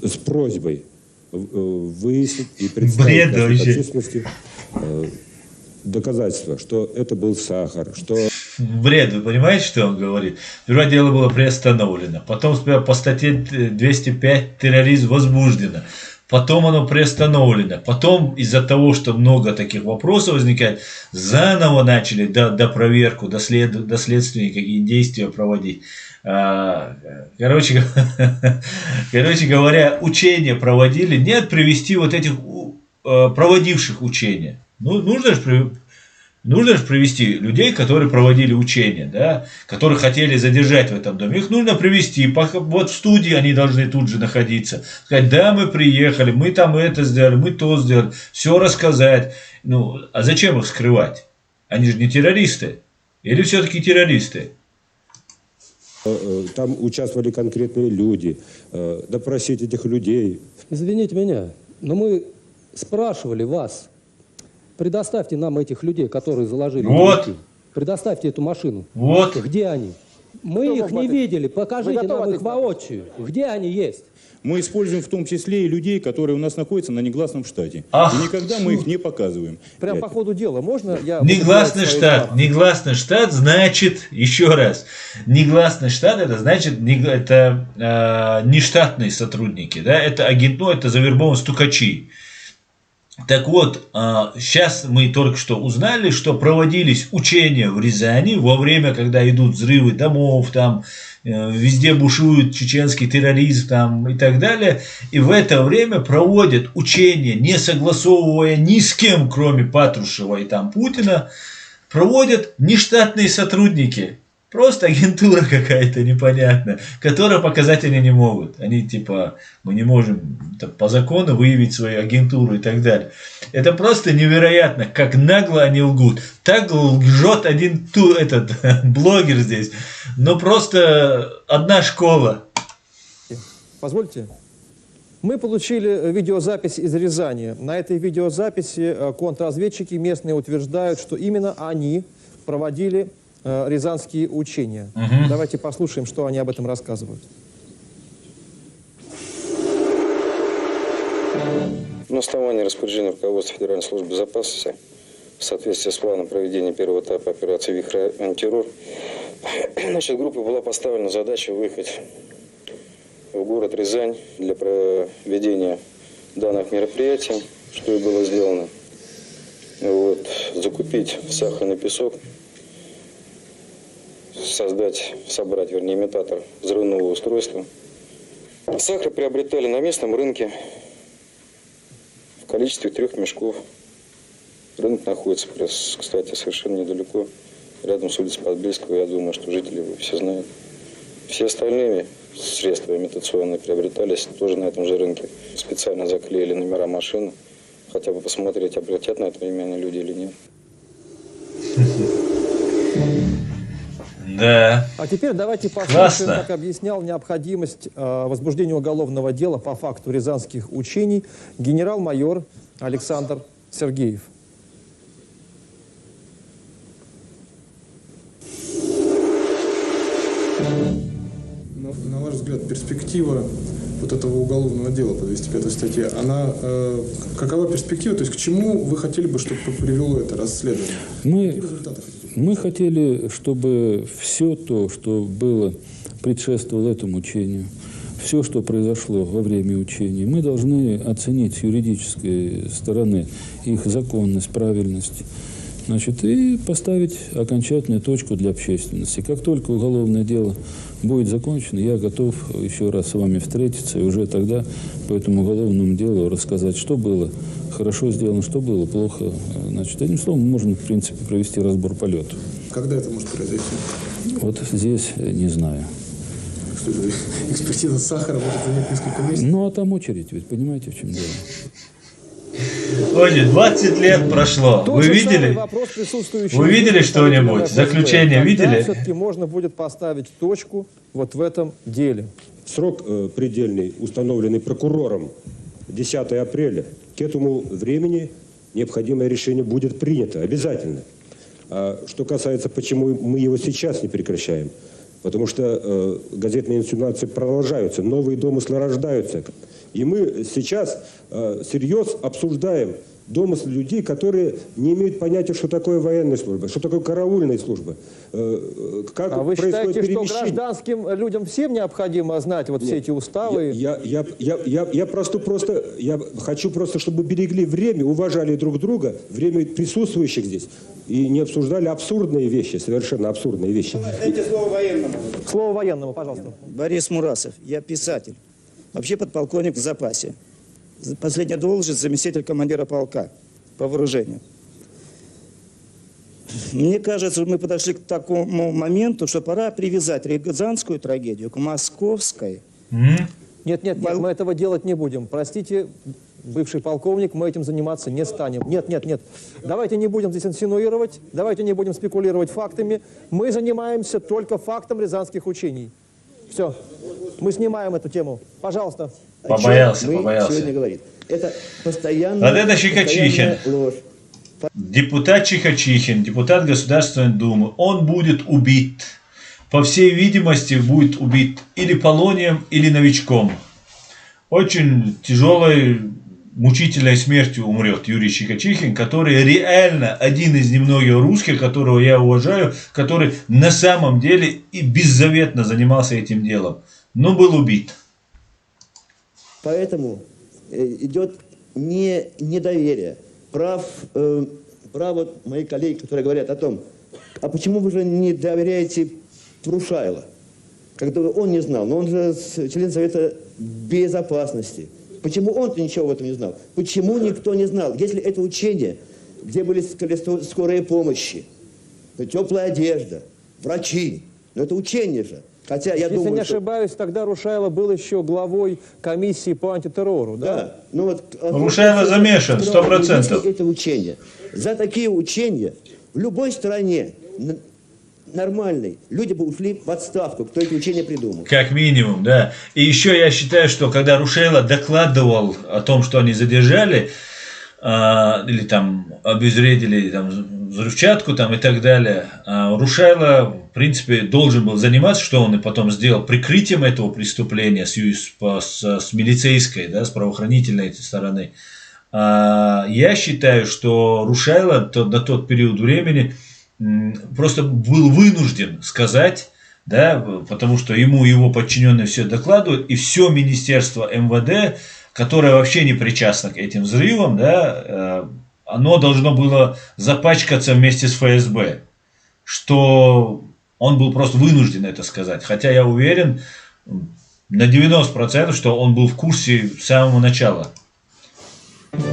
с просьбой выяснить и представить общественности доказательства, что это был сахар, что... Бред, вы понимаете, что он говорит? Первое дело было приостановлено, потом по статье 205 терроризм возбуждено, потом оно приостановлено, потом из-за того, что много таких вопросов возникает, заново начали проверку, доследственные какие действия проводить. Короче говоря, учения проводили, нет привести вот этих проводивших учения. Ну, нужно же привести людей, которые проводили учения, да, которые хотели задержать в этом доме. Их нужно привести. Вот в студии они должны тут же находиться. Сказать, да, мы приехали, мы там это сделали, мы то сделали. Все рассказать. Ну, а зачем их скрывать? Они же не террористы. Или все-таки террористы? Там участвовали конкретные люди. Допросить этих людей. Извините меня, но мы спрашивали вас. Предоставьте нам этих людей, которые заложили. Вот. Предоставьте эту машину. Вот. Где они? Мы их не видели. Покажите нам их воочию. Где они есть? Мы используем в том числе и людей, которые у нас находятся на негласном штате. Ах. И никогда мы их не показываем. Прям по ходу дела. Можно я... Негласный штат. Негласный штат значит, еще раз, негласный штат это значит, это нештатные сотрудники. Да? Это агентно, это завербованные стукачи. Так вот, сейчас мы только что узнали, что проводились учения в Рязани во время, когда идут взрывы домов, там везде бушует чеченский терроризм там, и так далее. И в это время проводят учения, не согласовывая ни с кем, кроме Патрушева и там Путина, проводят нештатные сотрудники. Просто агентура какая-то непонятная, которая показать они не могут. Они типа, мы не можем по закону выявить свою агентуру и так далее. Это просто невероятно, как нагло они лгут. Так лжет один этот блогер здесь. Но просто одна школа. Позвольте. Мы получили видеозапись из Рязани. На этой видеозаписи контрразведчики местные утверждают, что именно они проводили рязанские учения. Угу. Давайте послушаем, что они об этом рассказывают. На основании распоряжения руководства Федеральной службы безопасности в соответствии с планом проведения первого этапа операции «Вихрь антитеррор», значит, группе была поставлена задача выехать в город Рязань для проведения данных мероприятий, что и было сделано. Вот, закупить сахарный песок, собрать, имитатор взрывного устройства. Сахар приобретали на местном рынке в количестве 3 мешков. Рынок находится, кстати, совершенно недалеко, рядом с улицей Подбельского. Я думаю, что жители его все знают. Все остальные средства имитационные приобретались тоже на этом же рынке. Специально заклеили номера машины, хотя бы посмотреть, обратят на это внимание люди или нет. Да. А теперь давайте послушаем, как объяснял необходимость возбуждения уголовного дела по факту рязанских учений генерал-майор Александр Сергеев. На ваш взгляд, перспектива вот этого уголовного дела по 205 статье, она какова перспектива? То есть к чему вы хотели бы, чтобы привело это расследование? Мы хотели, чтобы все то, что было, предшествовало этому учению, все, что произошло во время учения, мы должны оценить с юридической стороны их законность, правильность, значит, и поставить окончательную точку для общественности. Как только уголовное дело будет закончено, я готов еще раз с вами встретиться и уже тогда по этому уголовному делу рассказать, что было хорошо сделано, что было плохо. Значит, одним словом, можно, в принципе, провести разбор полета. Когда это может произойти? Вот здесь не знаю. Что это, экспертиза сахара может занять несколько месяцев? Ну, а там очередь, ведь понимаете, в чем дело? Ой, 20 лет прошло. Вы видели? Вы видели что-нибудь? Заключение видели? Все-таки можно будет поставить точку вот в этом деле. Срок предельный, установленный прокурором, 10 апреля. К этому времени необходимое решение будет принято обязательно. А что касается, почему мы его сейчас не прекращаем, потому что газетные инсинуации продолжаются, новые домыслы рождаются. И мы сейчас всерьез обсуждаем домыслы людей, которые не имеют понятия, что такое военная служба, что такое караульная служба. Как вы происходит считаете, что перемещение. гражданским людям всем необходимо знать вот все эти уставы? Я хочу просто, чтобы берегли время, уважали друг друга, время присутствующих здесь, и не обсуждали абсурдные вещи, совершенно абсурдные вещи. Дайте слово военному. Слово военному, пожалуйста. Борис Мурасов, я писатель, вообще подполковник в запасе. Последняя должность заместитель командира полка по вооружению. Мне кажется, мы подошли к такому моменту, что пора привязать рязанскую трагедию к московской. Нет, мы этого делать не будем. Простите, бывший полковник, мы этим заниматься не станем. Нет. Давайте не будем здесь инсинуировать, давайте не будем спекулировать фактами. Мы занимаемся только фактом рязанских учений. Все, мы снимаем эту тему. Пожалуйста. Побоялся. Сегодня говорит. Это постоянно. Вот это Чихачихин. Ложь. Депутат Чихачихин, депутат Государственной Думы, он будет убит. По всей видимости, будет убит или полонием, или новичком. Очень тяжелой, мучительной смертью умрет Юрий Чихачихин, который реально один из немногих русских, которого я уважаю, который на самом деле и беззаветно занимался этим делом, но был убит. Поэтому идет недоверие. Прав вот мои коллеги, которые говорят о том, а почему вы же не доверяете Трушайло, когда он не знал, но он же член Совета Безопасности. Почему он-то ничего в этом не знал? Почему никто не знал? Если это учение, где были скорые помощи, теплая одежда, врачи, но это учение же. Хотя я Если думаю, не ошибаюсь, тогда Рушайло был еще главой комиссии по антитеррору, да? Да. Ну вот, Рушайло замешан, 100%. Это учение. За такие учения в любой стране нормальной люди бы ушли в отставку, кто это учение придумал. Как минимум, да. И еще я считаю, что когда Рушайло докладывал о том, что они задержали, или там обезвредили там, взрывчатку там, и так далее, Рушайло, в принципе, должен был заниматься, что он и потом сделал, прикрытием этого преступления с милицейской, да, с правоохранительной стороны. Я считаю, что Рушайло на тот период времени просто был вынужден сказать, да, потому что ему его подчиненные все докладывают, и все Министерство МВД, которое вообще не причастно к этим взрывам, да, оно должно было запачкаться вместе с ФСБ, что он был просто вынужден это сказать. Хотя я уверен на 90%, что он был в курсе с самого начала.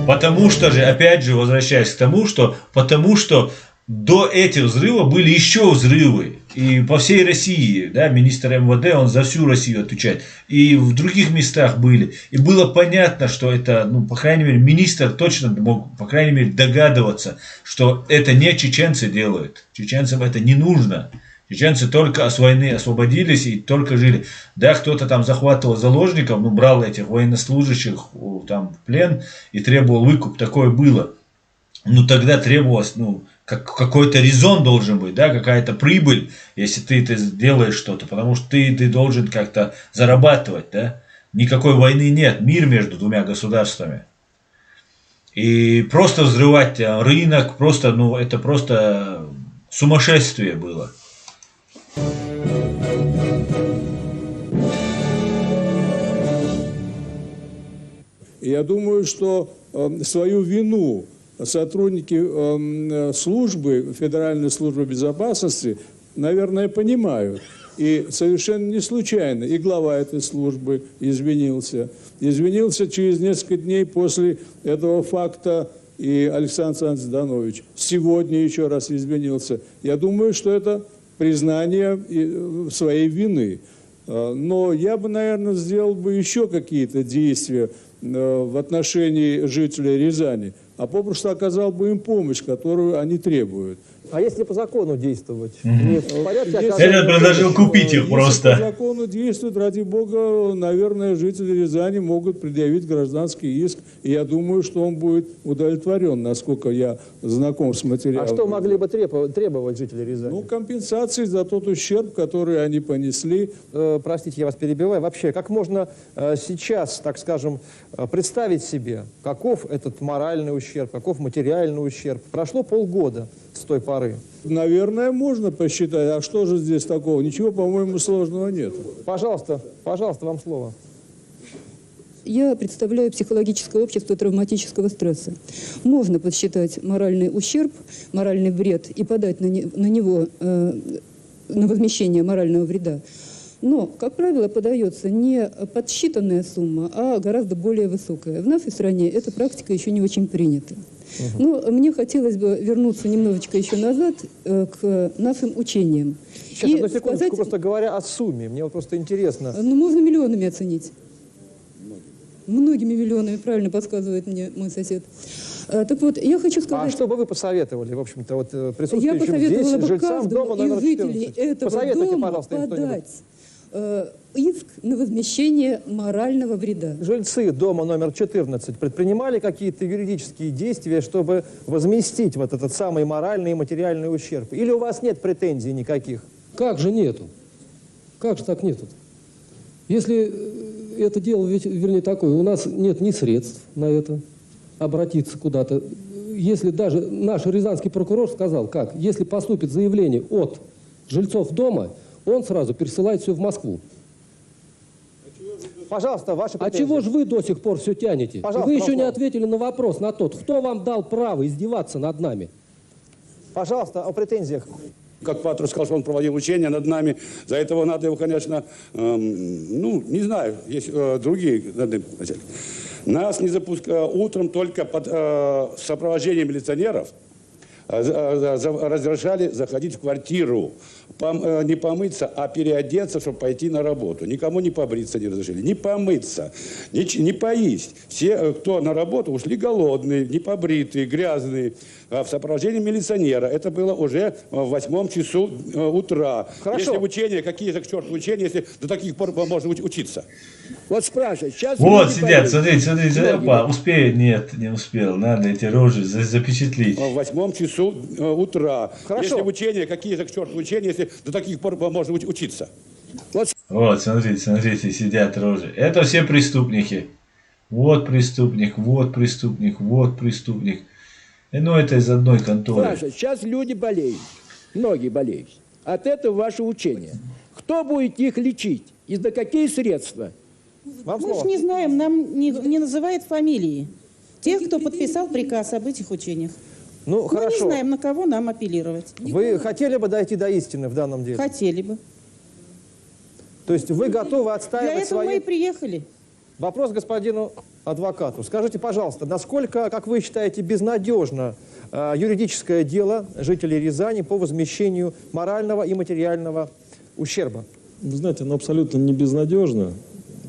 Потому что же, опять же, возвращаясь к тому, что потому что до этих взрывов были еще взрывы. И по всей России, да, министр МВД, он за всю Россию отвечает. И в других местах были. И было понятно, что это, ну, по крайней мере, министр точно мог, по крайней мере, догадываться, что это не чеченцы делают. Чеченцам это не нужно. Чеченцы только с войны освободились и только жили. Да, кто-то там захватывал заложников, ну, брал этих военнослужащих там в плен и требовал выкуп. Такое было. Ну, тогда требовалось, ну, какой-то резон должен быть, да, какая-то прибыль, если ты делаешь что-то, потому что ты должен как-то зарабатывать, да. Никакой войны нет, мир между двумя государствами. И просто взрывать рынок, просто, ну, это просто сумасшествие было. Я думаю, что свою вину сотрудники службы, Федеральной службы безопасности, наверное, понимают. И совершенно не случайно и глава этой службы извинился. Извинился через несколько дней после этого факта и Александр Александрович Зданович. Сегодня еще раз извинился. Я думаю, что это признание своей вины. Но я бы, наверное, сделал бы еще какие-то действия в отношении жителей Рязани, а попросту оказал бы им помощь, которую они требуют. А если по закону действовать? Мгм. Не в порядке Я оказания предложил помощи? купить их Если просто. по закону действует, ради бога, наверное, жители Рязани могут предъявить гражданский иск. И я думаю, что он будет удовлетворен, насколько я знаком с материалом. А что могли бы требовать жители Рязани? Ну, компенсации за тот ущерб, который они понесли. Простите, я вас перебиваю. Вообще, как можно сейчас, так скажем, представить себе, каков этот моральный ущерб, каков материальный ущерб? Прошло полгода с той поры. Наверное, можно посчитать. А что же здесь такого? Ничего, по-моему, сложного нет. Пожалуйста, вам слово. Я представляю психологическое общество травматического стресса. Можно подсчитать моральный ущерб, моральный вред и подать на него, на возмещение морального вреда. Но, как правило, подается не подсчитанная сумма, а гораздо более высокая. В нашей стране эта практика еще не очень принята. Но мне хотелось бы вернуться немножечко еще назад к нашим учениям. Сейчас, одну секундочку, просто говоря о сумме, мне вот просто интересно. Ну, можно миллионами оценить. Многими миллионами, правильно подсказывает мне мой сосед. Так вот, я хочу сказать... А что бы вы посоветовали, в общем-то, вот Я присутствующим посоветовала здесь бы жильцам дома каждому номер из жителей 14? этого Посоветуйте, дома пожалуйста, им кто-нибудь. подать иск на возмещение морального вреда. Жильцы дома номер 14 предпринимали какие-то юридические действия, чтобы возместить вот этот самый моральный и материальный ущерб? Или у вас нет претензий никаких? Как же нету? Как же так нету? Если это дело, вернее, такое, у нас нет ни средств на это, обратиться куда-то. Если даже наш рязанский прокурор сказал, как, если поступит заявление от жильцов дома, он сразу пересылает все в Москву. Пожалуйста, ваши претензии. А чего же вы до сих пор все тянете? Пожалуйста, вы еще не вопрос. ответили на вопрос, на тот, кто вам дал право издеваться над нами? Пожалуйста, о претензиях. Как Патру сказал, что он проводил учения над нами. За этого надо его, конечно, ну, не знаю, есть другие. Нас не запускали утром только под сопровождением милиционеров. Разрешали заходить в квартиру, не помыться, а переодеться, чтобы пойти на работу. Никому не побриться не разрешили, не помыться, не поесть. Все, кто на работу, ушли голодные, не побритые, грязные, в сопровождении милиционера. Это было уже в 8 часу утра. Хорошо. Если учения, какие-то к черту учения, если до таких пор можно учиться? Вот спрашивают, сейчас... Вот сидят, смотрите, опа, успеет? Нет, не успел. Надо эти рожи запечатлить. В 8 часу утра. Хорошо. Если учения, какие-то к черту учения, если до таких пор можно учиться? Вот, смотрите, сидят рожи. Это все преступники. Вот преступник, вот преступник, вот преступник. Ну, это из одной конторы. Спрашивают, сейчас люди болеют, многие болеют. От этого ваше учение. Кто будет их лечить? И за какие средства? Мы же не знаем, нам не называют фамилии тех, кто подписал приказ об этих учениях. Ну, Мы хорошо. не знаем, на кого нам апеллировать. Вы хотели бы дойти до истины в данном деле? Хотели бы. То есть вы готовы отстаивать Для этого свои... мы и приехали. Вопрос господину адвокату. Скажите, пожалуйста, насколько, как вы считаете, безнадежно юридическое дело жителей Рязани по возмещению морального и материального ущерба? Вы знаете, оно абсолютно не безнадежно,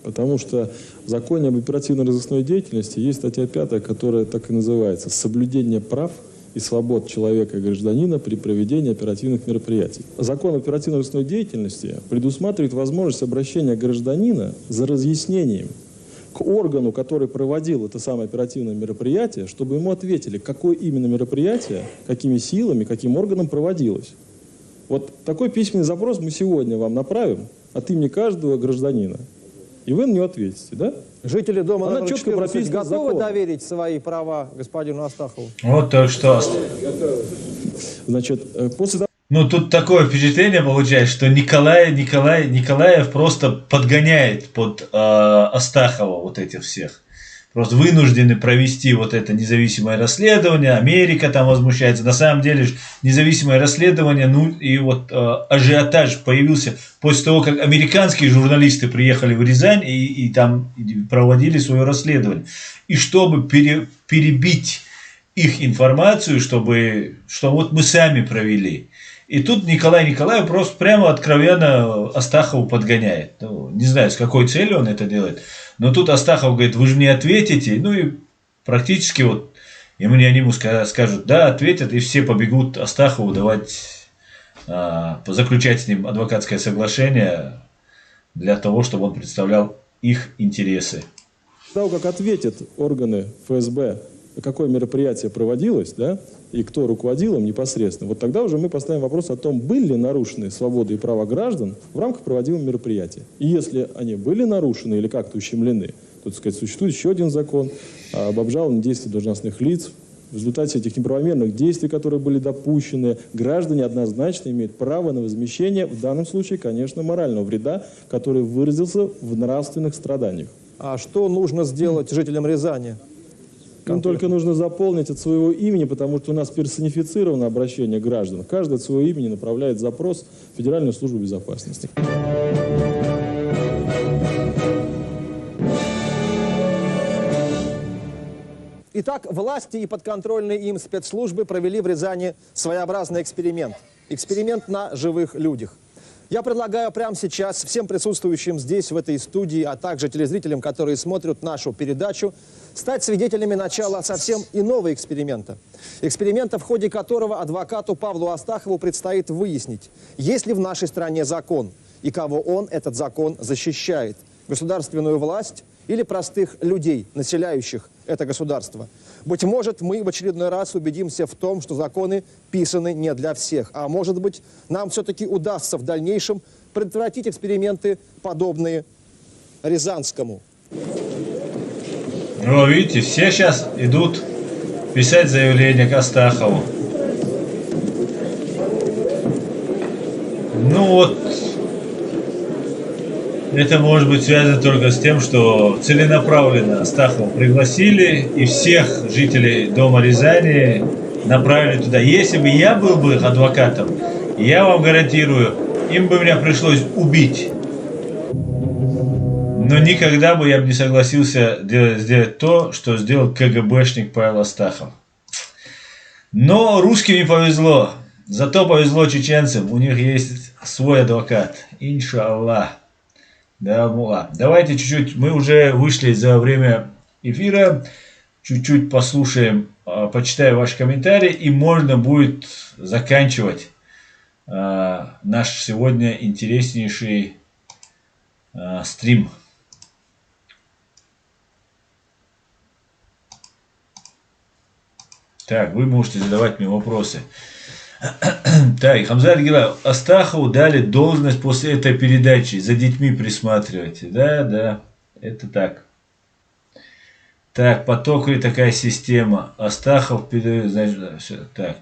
потому что в законе об оперативно-розыскной деятельности есть статья 5, которая так и называется «Соблюдение прав и свобод человека и гражданина при проведении оперативных мероприятий». Закон об оперативно-розыскной деятельности предусматривает возможность обращения гражданина за разъяснением к органу, который проводил это самое оперативное мероприятие, чтобы ему ответили, какое именно мероприятие, какими силами, каким органом проводилось. Вот такой письменный запрос мы сегодня вам направим от имени каждого гражданина. И вы на него ответите, да? Жители дома Она номер четко 14 прописана готовы законом. доверить свои права господину Астахову? Вот только что. Значит, после того... Ну, тут такое впечатление получается, что Николаев просто подгоняет под Астахова вот этих всех. Просто вынуждены провести вот это независимое расследование. Америка там возмущается. На самом деле независимое расследование, ну и вот ажиотаж появился после того, как американские журналисты приехали в Рязань и там проводили свое расследование. И чтобы перебить их информацию, что вот мы сами провели. И тут Николай Николаев просто прямо откровенно Астахову подгоняет. Ну, не знаю, с какой целью он это делает. Но тут Астахов говорит, вы же мне ответите. Ну и практически вот И мне они ему скажут, да, ответят, и все побегут Астахову давать, заключать с ним адвокатское соглашение для того, чтобы он представлял их интересы. Того, как ответят органы ФСБ, какое мероприятие проводилось, да, и кто руководил им непосредственно, вот тогда уже мы поставим вопрос о том, были ли нарушены свободы и права граждан в рамках проводимого мероприятия. И если они были нарушены или как-то ущемлены, то, так сказать, существует еще один закон об обжаловании действий должностных лиц. В результате этих неправомерных действий, которые были допущены, граждане однозначно имеют право на возмещение, в данном случае, конечно, морального вреда, который выразился в нравственных страданиях. А что нужно сделать жителям Рязани? Им только нужно заполнить от своего имени, потому что у нас персонифицировано обращение граждан. Каждый от своего имени направляет запрос в Федеральную службу безопасности. Итак, власти и подконтрольные им спецслужбы провели в Рязани своеобразный эксперимент. Эксперимент на живых людях. Я предлагаю прямо сейчас всем присутствующим здесь, в этой студии, а также телезрителям, которые смотрят нашу передачу, стать свидетелями начала совсем иного эксперимента. Эксперимента, в ходе которого адвокату Павлу Астахову предстоит выяснить, есть ли в нашей стране закон и кого он, этот закон, защищает. Государственную власть или простых людей, населяющих это государство. Быть может, мы в очередной раз убедимся в том, что законы писаны не для всех. А может быть, нам все-таки удастся в дальнейшем предотвратить эксперименты, подобные Рязанскому. Ну, видите, все сейчас идут писать заявление к Астахову. Ну вот, это может быть связано только с тем, что целенаправленно Астахова пригласили и всех жителей дома Рязани направили туда. Если бы я был бы адвокатом, я вам гарантирую, им бы меня пришлось убить. Но никогда бы я бы не согласился сделать то, что сделал КГБшник Павел Астахов. Но русским не повезло. Зато повезло чеченцам. У них есть свой адвокат. Иншаллах. Да, давайте чуть-чуть, мы уже вышли за время эфира, чуть-чуть послушаем, почитаем ваши комментарии, и можно будет заканчивать наш сегодня интереснейший стрим. Так, вы можете задавать мне вопросы. Так, Хамзат Гилаев, Астахову дали должность после этой передачи, за детьми присматривайте. Да, это так. Так, потоковая такая система. Астахов передает, значит, все, так.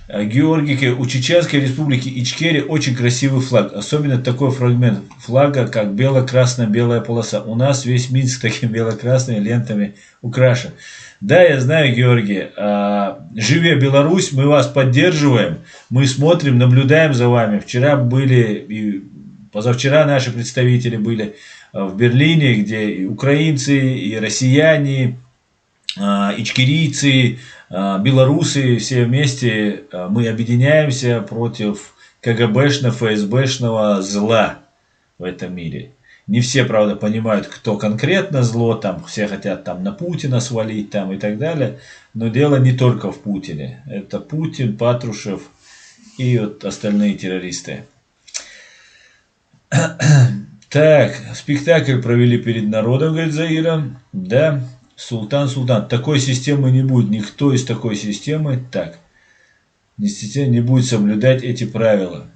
Георгий, у Чеченской республики Ичкерия очень красивый флаг. Особенно такой фрагмент флага, как бело-красно-белая полоса. У нас весь Минск такими бело-красными лентами украшен. Да, я знаю, Георгий. Живе Беларусь, мы вас поддерживаем. Мы смотрим, наблюдаем за вами. Вчера были, и позавчера наши представители были в Берлине, где и украинцы, и россияне, ичкерийцы, белорусы, все вместе мы объединяемся против КГБшного, ФСБшного зла в этом мире. Не все, правда, понимают, кто конкретно зло, там все хотят там на Путина свалить там и так далее. Но дело не только в Путине. Это Путин, Патрушев и вот остальные террористы. Так, спектакль провели перед народом, говорит Заира. Да, Султан. Такой системы не будет. Никто из такой системы так не будет соблюдать эти правила.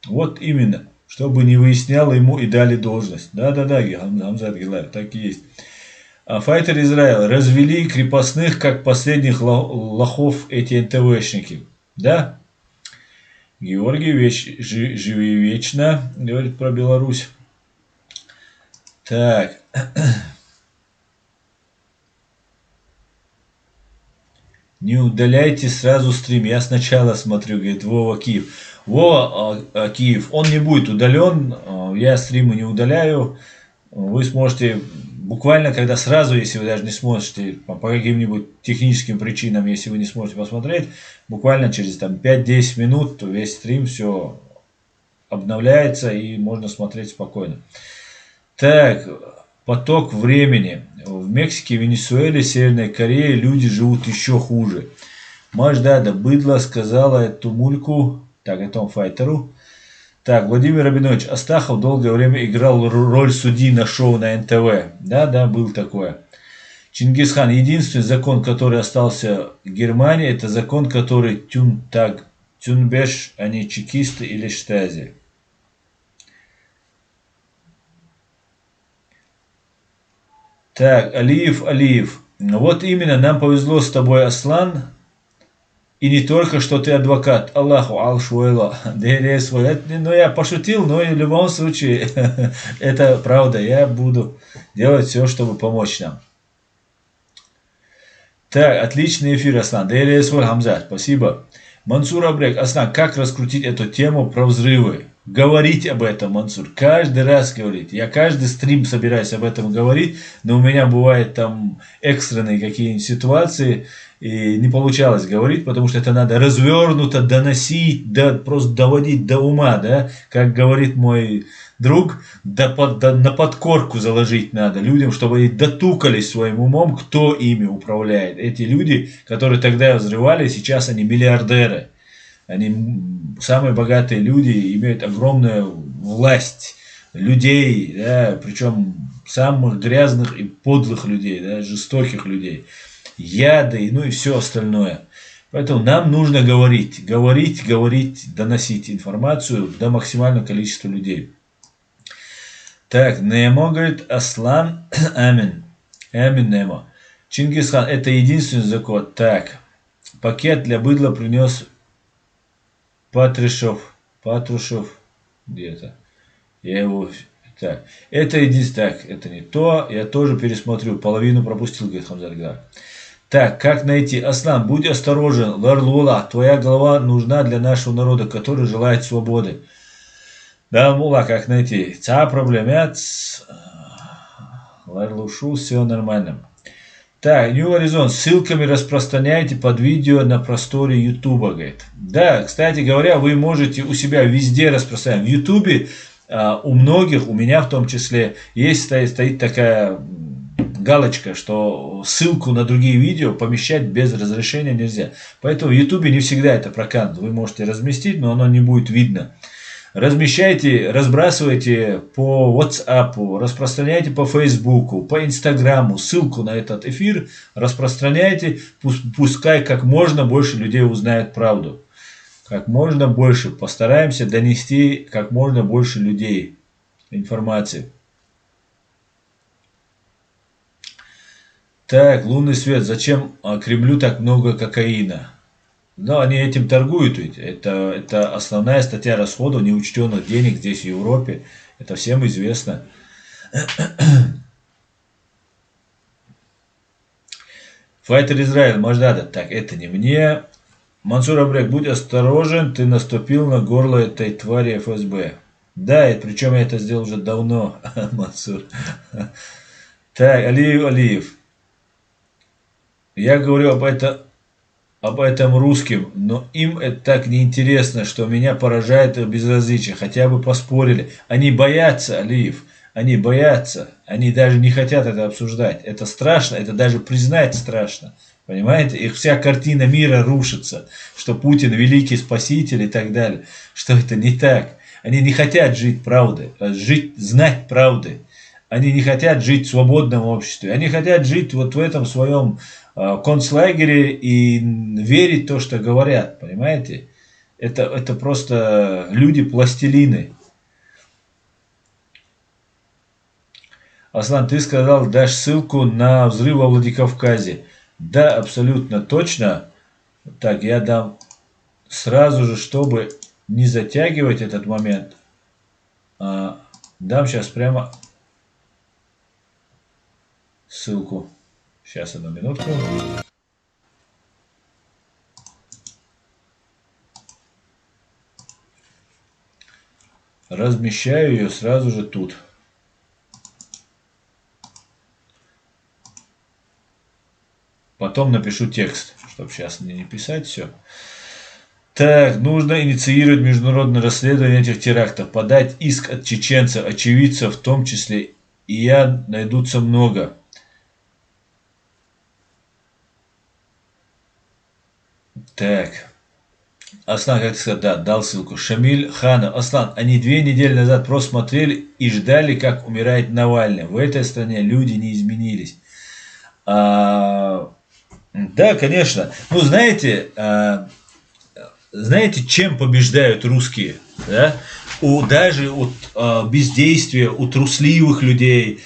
Вот именно. Чтобы не выясняло ему и дали должность. Да, Хамзат Гилаев, так и есть. А Файтер Израиль развели крепостных, как последних лохов эти НТВшники. Да? Георгий, живи вечно, говорит про Беларусь. Так. Не удаляйте сразу стрим. Я сначала смотрю, говорит Вова Киев. Вова Киев, он не будет удален, я стримы не удаляю, вы сможете буквально, когда сразу, если вы даже не сможете, по каким-нибудь техническим причинам, если вы не сможете посмотреть, буквально через 5-10 минут весь стрим все обновляется и можно смотреть спокойно. Так, поток времени. В Мексике, Венесуэле, Северной Корее люди живут еще хуже. Маждада быдло сказала эту мульку, так, этому файтеру. Так, Владимир Рабинович, Астахов долгое время играл роль судьи на шоу на НТВ. Да, был такое. Чингисхан, единственный закон, который остался в Германии, это закон, который Тюнбеш, а не чекисты или штази. Так, Алиев. Вот именно, нам повезло с тобой, Аслан. И не только, что ты адвокат. Аллаху алшуэла. Ну, я пошутил, но в любом случае, это правда. Я буду делать все, чтобы помочь нам. Так, отличный эфир, Аслан. Хамзат, спасибо. Мансур Абрек, Аслан, как раскрутить эту тему про взрывы? Говорить об этом, Мансур, каждый раз говорить. Я каждый стрим собираюсь об этом говорить, но у меня бывают там экстренные какие-нибудь ситуации, и не получалось говорить, потому что это надо развернуто доносить, просто доводить до ума, да, как говорит мой друг, на подкорку заложить надо людям, чтобы они дотукались своим умом, кто ими управляет. Эти люди, которые тогда взрывали, сейчас они миллиардеры. Они самые богатые люди, имеют огромную власть людей, да, причем самых грязных и подлых людей, да, жестоких людей, яды, ну и все остальное. Поэтому нам нужно говорить, доносить информацию до максимального количества людей. Так, Немо говорит, Аслан, амин. Амин, Немо. Чингисхан, это единственный закон. Так, пакет для быдла принес Патрушев, где-то. Я его... Так, это единственное... Так, это не то. Я тоже пересмотрю. Половину пропустил, говорит Хамзат. Так, как найти? Аслан, будь осторожен. Ларлула, твоя голова нужна для нашего народа, который желает свободы. Да, мула, как найти? Ца проблемец. Ларлушу, все нормально. Так, New Horizon, ссылками распространяйте под видео на просторе Ютуба, говорит. Да, кстати говоря, вы можете у себя везде распространять. В Ютубе у многих, у меня в том числе, есть стоит такая галочка, что ссылку на другие видео помещать без разрешения нельзя. Поэтому в Ютубе не всегда это прокатит. Вы можете разместить, но оно не будет видно. Размещайте, разбрасывайте по WhatsApp, распространяйте по Facebook, по Instagram, ссылку на этот эфир распространяйте, пускай как можно больше людей узнает правду. Как можно больше. Постараемся донести как можно больше людей информации. Так, лунный свет. Зачем Кремлю так много кокаина? Но они этим торгуют ведь. Это основная статья расходов неучтенных денег здесь в Европе. Это всем известно. Файтер Израиль, Маждада. Так, это не мне. Мансур Абрек, будь осторожен, ты наступил на горло этой твари ФСБ. Да, и причем я это сделал уже давно, Мансур. Так, Алиев. Я говорю об этом русским, но им это так неинтересно, что меня поражает их безразличие. Хотя бы поспорили. Они боятся, Алиев. Они боятся. Они даже не хотят это обсуждать. Это страшно, это даже признать страшно. Понимаете? Их вся картина мира рушится. Что Путин великий спаситель и так далее. Что это не так. Они не хотят жить правдой, знать правды. Они не хотят жить в свободном обществе. Они хотят жить вот в этом своем концлагере и верить в то, что говорят. Понимаете? Это просто люди-пластилины. Аслан, ты сказал, дашь ссылку на взрыв во Владикавказе. Да, абсолютно точно. Так, я дам сразу же, чтобы не затягивать этот момент. Дам сейчас прямо ссылку. Сейчас, одну минутку. Размещаю ее сразу же тут. Потом напишу текст, чтобы сейчас не писать все. Так, нужно инициировать международное расследование этих терактов, подать иск от чеченцев, очевидцев, в том числе и найдутся много. Так. Аслан, как ты сказал, да, дал ссылку. Шамиль Ханов. Аслан, они 2 недели назад просто смотрели и ждали, как умирает Навальный. В этой стране люди не изменились. Да, конечно. Ну, знаете, чем побеждают русские? Да? Даже от бездействия, у трусливых людей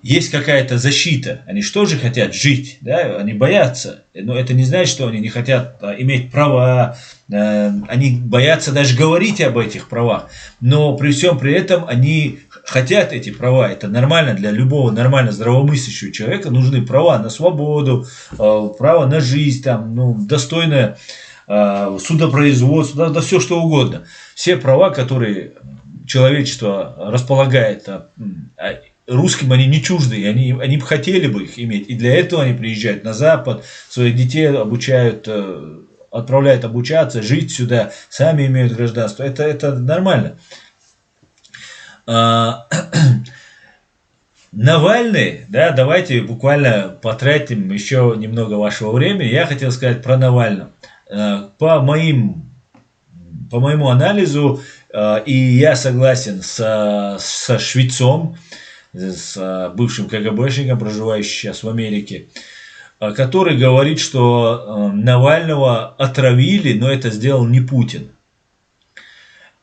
есть какая-то защита. Они что же хотят? Жить. Да? Они боятся. Но это не значит, что они не хотят иметь права. Они боятся даже говорить об этих правах. Но при всем при этом они хотят эти права. Это нормально для любого нормально здравомыслящего человека. Нужны права на свободу, право на жизнь, достойное судопроизводство, да все что угодно. Все права, которые человечество располагает, русским они не чужды, они бы хотели бы их иметь. И для этого они приезжают на Запад, своих детей обучают, отправляют обучаться, жить сюда, сами имеют гражданство. Это нормально. Навальный, да, давайте буквально потратим еще немного вашего времени. Я хотел сказать про Навального. По моему анализу, и я согласен со Швецом, с бывшим КГБшником, проживающим сейчас в Америке, который говорит, что Навального отравили, но это сделал не Путин.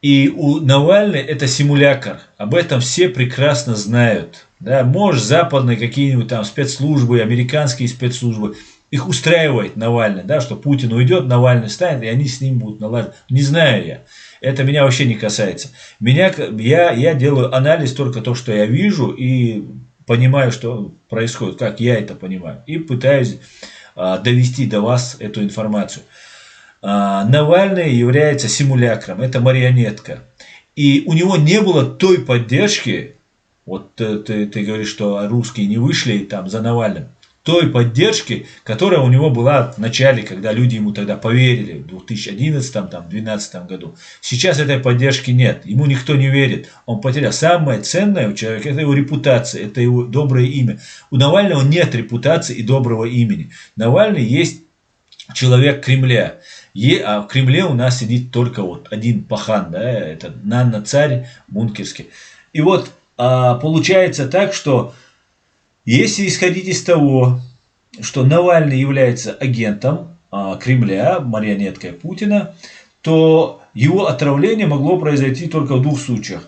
И у Навального это симулятор. Об этом все прекрасно знают. Да, может, западные какие-нибудь там спецслужбы, американские спецслужбы, их устраивает Навальный, да, что Путин уйдет, Навальный станет, и они с ним будут налаживать. Не знаю я. Это меня вообще не касается. Я делаю анализ только то, что я вижу, и понимаю, что происходит, как я это понимаю. И пытаюсь довести до вас эту информацию. Навальный является симулякром, это марионетка. И у него не было той поддержки, вот ты говоришь, что русские не вышли там за Навальным, той поддержки, которая у него была в начале, когда люди ему тогда поверили, в 2011-2012 году. Сейчас этой поддержки нет, ему никто не верит, он потерял. Самое ценное у человека – это его репутация, это его доброе имя. У Навального нет репутации и доброго имени. Навальный есть человек Кремля. А в Кремле у нас сидит только вот один пахан, да, это нано-царь бункерский. И вот получается так, что если исходить из того, что Навальный является агентом Кремля, марионеткой Путина, то его отравление могло произойти только в 2 случаях.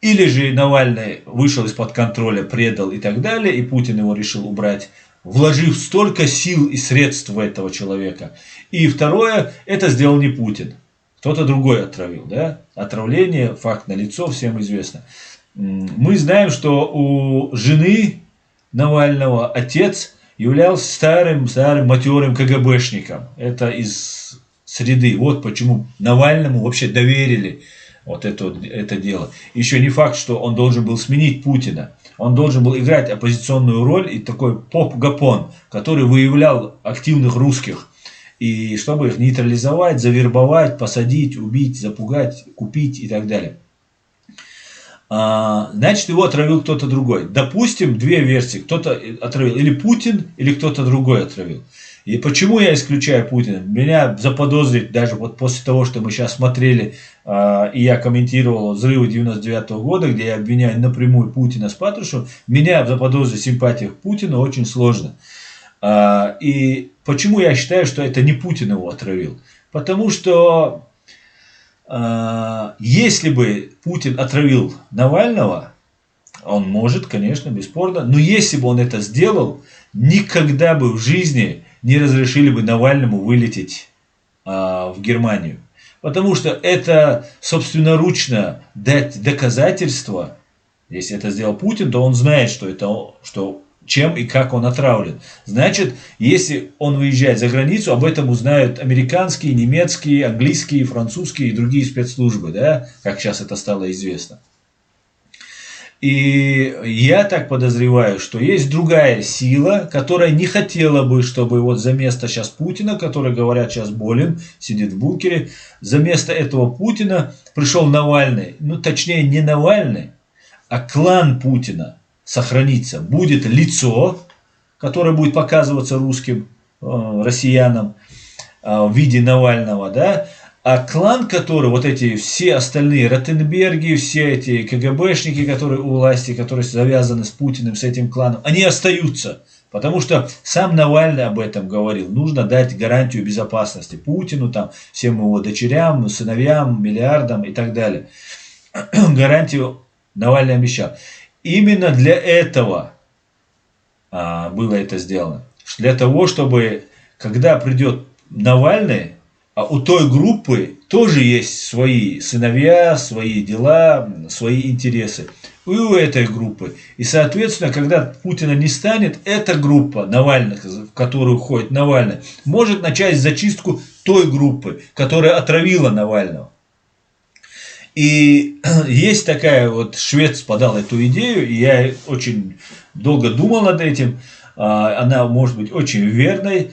Или же Навальный вышел из-под контроля, предал и так далее, и Путин его решил убрать, вложив столько сил и средств в этого человека. И второе, это сделал не Путин. Кто-то другой отравил. Да? Отравление, факт налицо, всем известно. Мы знаем, что у жены Навального отец являлся старым матерым КГБшником. Это из среды. Вот почему Навальному вообще доверили вот это дело. Еще не факт, что он должен был сменить Путина. Он должен был играть оппозиционную роль и такой поп-гапон, который выявлял активных русских. И чтобы их нейтрализовать, завербовать, посадить, убить, запугать, купить и так далее. Значит, его отравил кто-то другой. Допустим, 2 версии. Кто-то отравил или Путин, или кто-то другой отравил. И почему я исключаю Путина? Меня заподозрить даже вот после того, что мы сейчас смотрели, и я комментировал взрывы 99 года, где я обвиняю напрямую Путина с Патрушевым, меня заподозрить в симпатиях к Путину очень сложно. И почему я считаю, что это не Путин его отравил? Потому что если бы Путин отравил Навального, он может, конечно, бесспорно, но если бы он это сделал, никогда бы в жизни не разрешили бы Навальному вылететь в Германию. Потому что это собственноручно дать доказательства. Если это сделал Путин, то он знает, чем и как он отравлен. Значит, если он выезжает за границу, об этом узнают американские, немецкие, английские, французские и другие спецслужбы, да, как сейчас это стало известно. И я так подозреваю, что есть другая сила, которая не хотела бы, чтобы вот за место сейчас Путина, который, говорят, сейчас болен, сидит в бункере, за место этого Путина пришел Навальный. Ну, точнее, не Навальный, а клан Путина. сохранится. Будет лицо, которое будет показываться русским, россиянам в виде Навального, да, а клан, который, вот эти все остальные Ротенберги, все эти КГБшники, которые у власти, которые завязаны с Путиным, с этим кланом, они остаются. Потому что сам Навальный об этом говорил. Нужно дать гарантию безопасности Путину, там, всем его дочерям, сыновьям, миллиардам и так далее. Гарантию Навальный обещал. Именно для этого было это сделано. Для того, чтобы, когда придет Навальный, а у той группы тоже есть свои сыновья, свои дела, свои интересы. И у этой группы. И, соответственно, когда Путина не станет, эта группа Навальных, в которую входит Навальный, может начать зачистку той группы, которая отравила Навального. И есть такая вот, швец подал эту идею, и я очень долго думал над этим. Она может быть очень верной.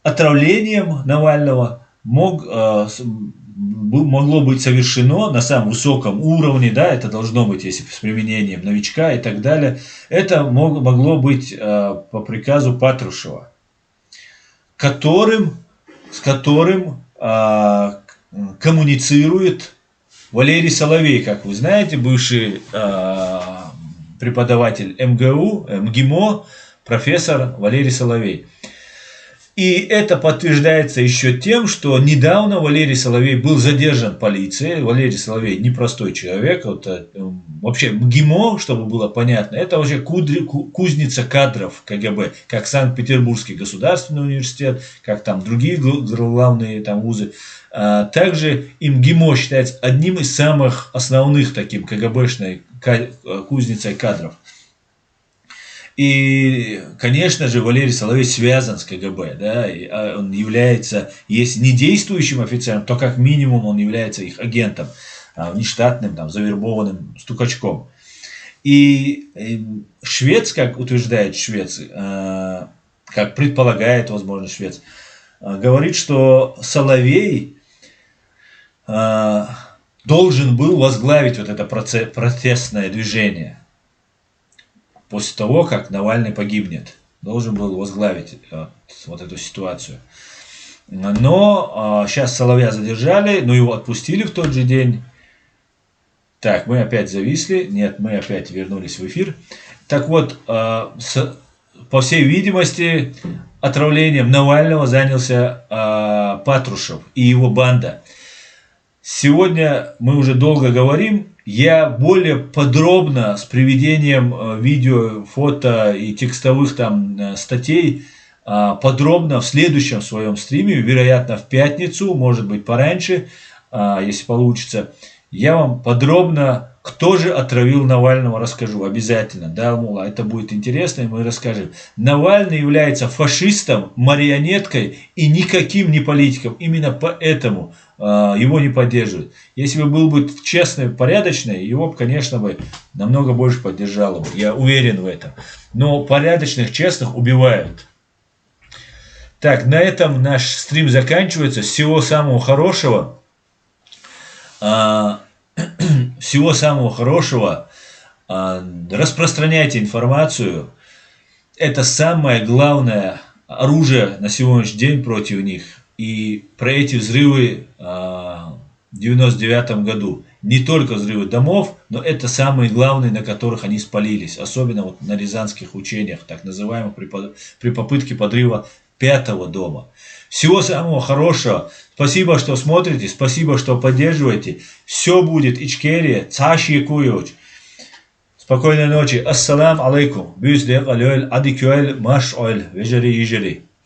Отравлением Навального могло быть совершено на самом высоком уровне, да, это должно быть, если с применением новичка и так далее, это могло быть по приказу Патрушева, с которым коммуницирует Валерий Соловей, как вы знаете, бывший преподаватель МГИМО, профессор Валерий Соловей. И это подтверждается еще тем, что недавно Валерий Соловей был задержан полицией. Валерий Соловей непростой человек. Вот, вообще МГИМО, чтобы было понятно, это вообще кузница кадров КГБ, как Санкт-Петербургский государственный университет, как там другие главные там вузы. Также и МГИМО считается одним из самых основных таким КГБшной кузницей кадров. И, конечно же, Валерий Соловей связан с КГБ, да, и он является, если не действующим офицером, то как минимум он является их агентом, внештатным, там, завербованным стукачком. И швец, как утверждает швец, как предполагает, возможно, швец, говорит, что Соловей должен был возглавить вот это протестное движение. После того, как Навальный погибнет, должен был возглавить вот эту ситуацию. Но сейчас Соловья задержали, но его отпустили в тот же день. Так, мы опять зависли. Нет, мы опять вернулись в эфир. Так вот, по всей видимости, отравлением Навального занялся Патрушев и его банда. Сегодня мы уже долго говорим. Я более подробно с приведением видео, фото и текстовых там статей подробно в следующем своем стриме, вероятно в пятницу, может быть пораньше, если получится. Я вам подробно, кто же отравил Навального, расскажу обязательно. Да, мол, это будет интересно, и мы расскажем. Навальный является фашистом, марионеткой и никаким не политиком. Именно поэтому его не поддерживают. Если бы был бы честный, порядочный, его, конечно, бы намного больше поддержало бы. Я уверен в этом. Но порядочных, честных убивают. Так, на этом наш стрим заканчивается. Всего самого хорошего. Всего самого хорошего. Распространяйте информацию. Это самое главное оружие на сегодняшний день против них. И про эти взрывы в 1999 году. Не только взрывы домов, но это самые главные, на которых они спалились. Особенно вот на рязанских учениях, так называемых, при попытке подрыва 5-го дома. Всего самого хорошего. Спасибо, что смотрите. Спасибо, что поддерживаете. Все будет Ичкерия. Цаши Куйоч. Спокойной ночи. Ассалам алейкум. Бюз лек алёль адикюэль маш оль. Вежери ежери.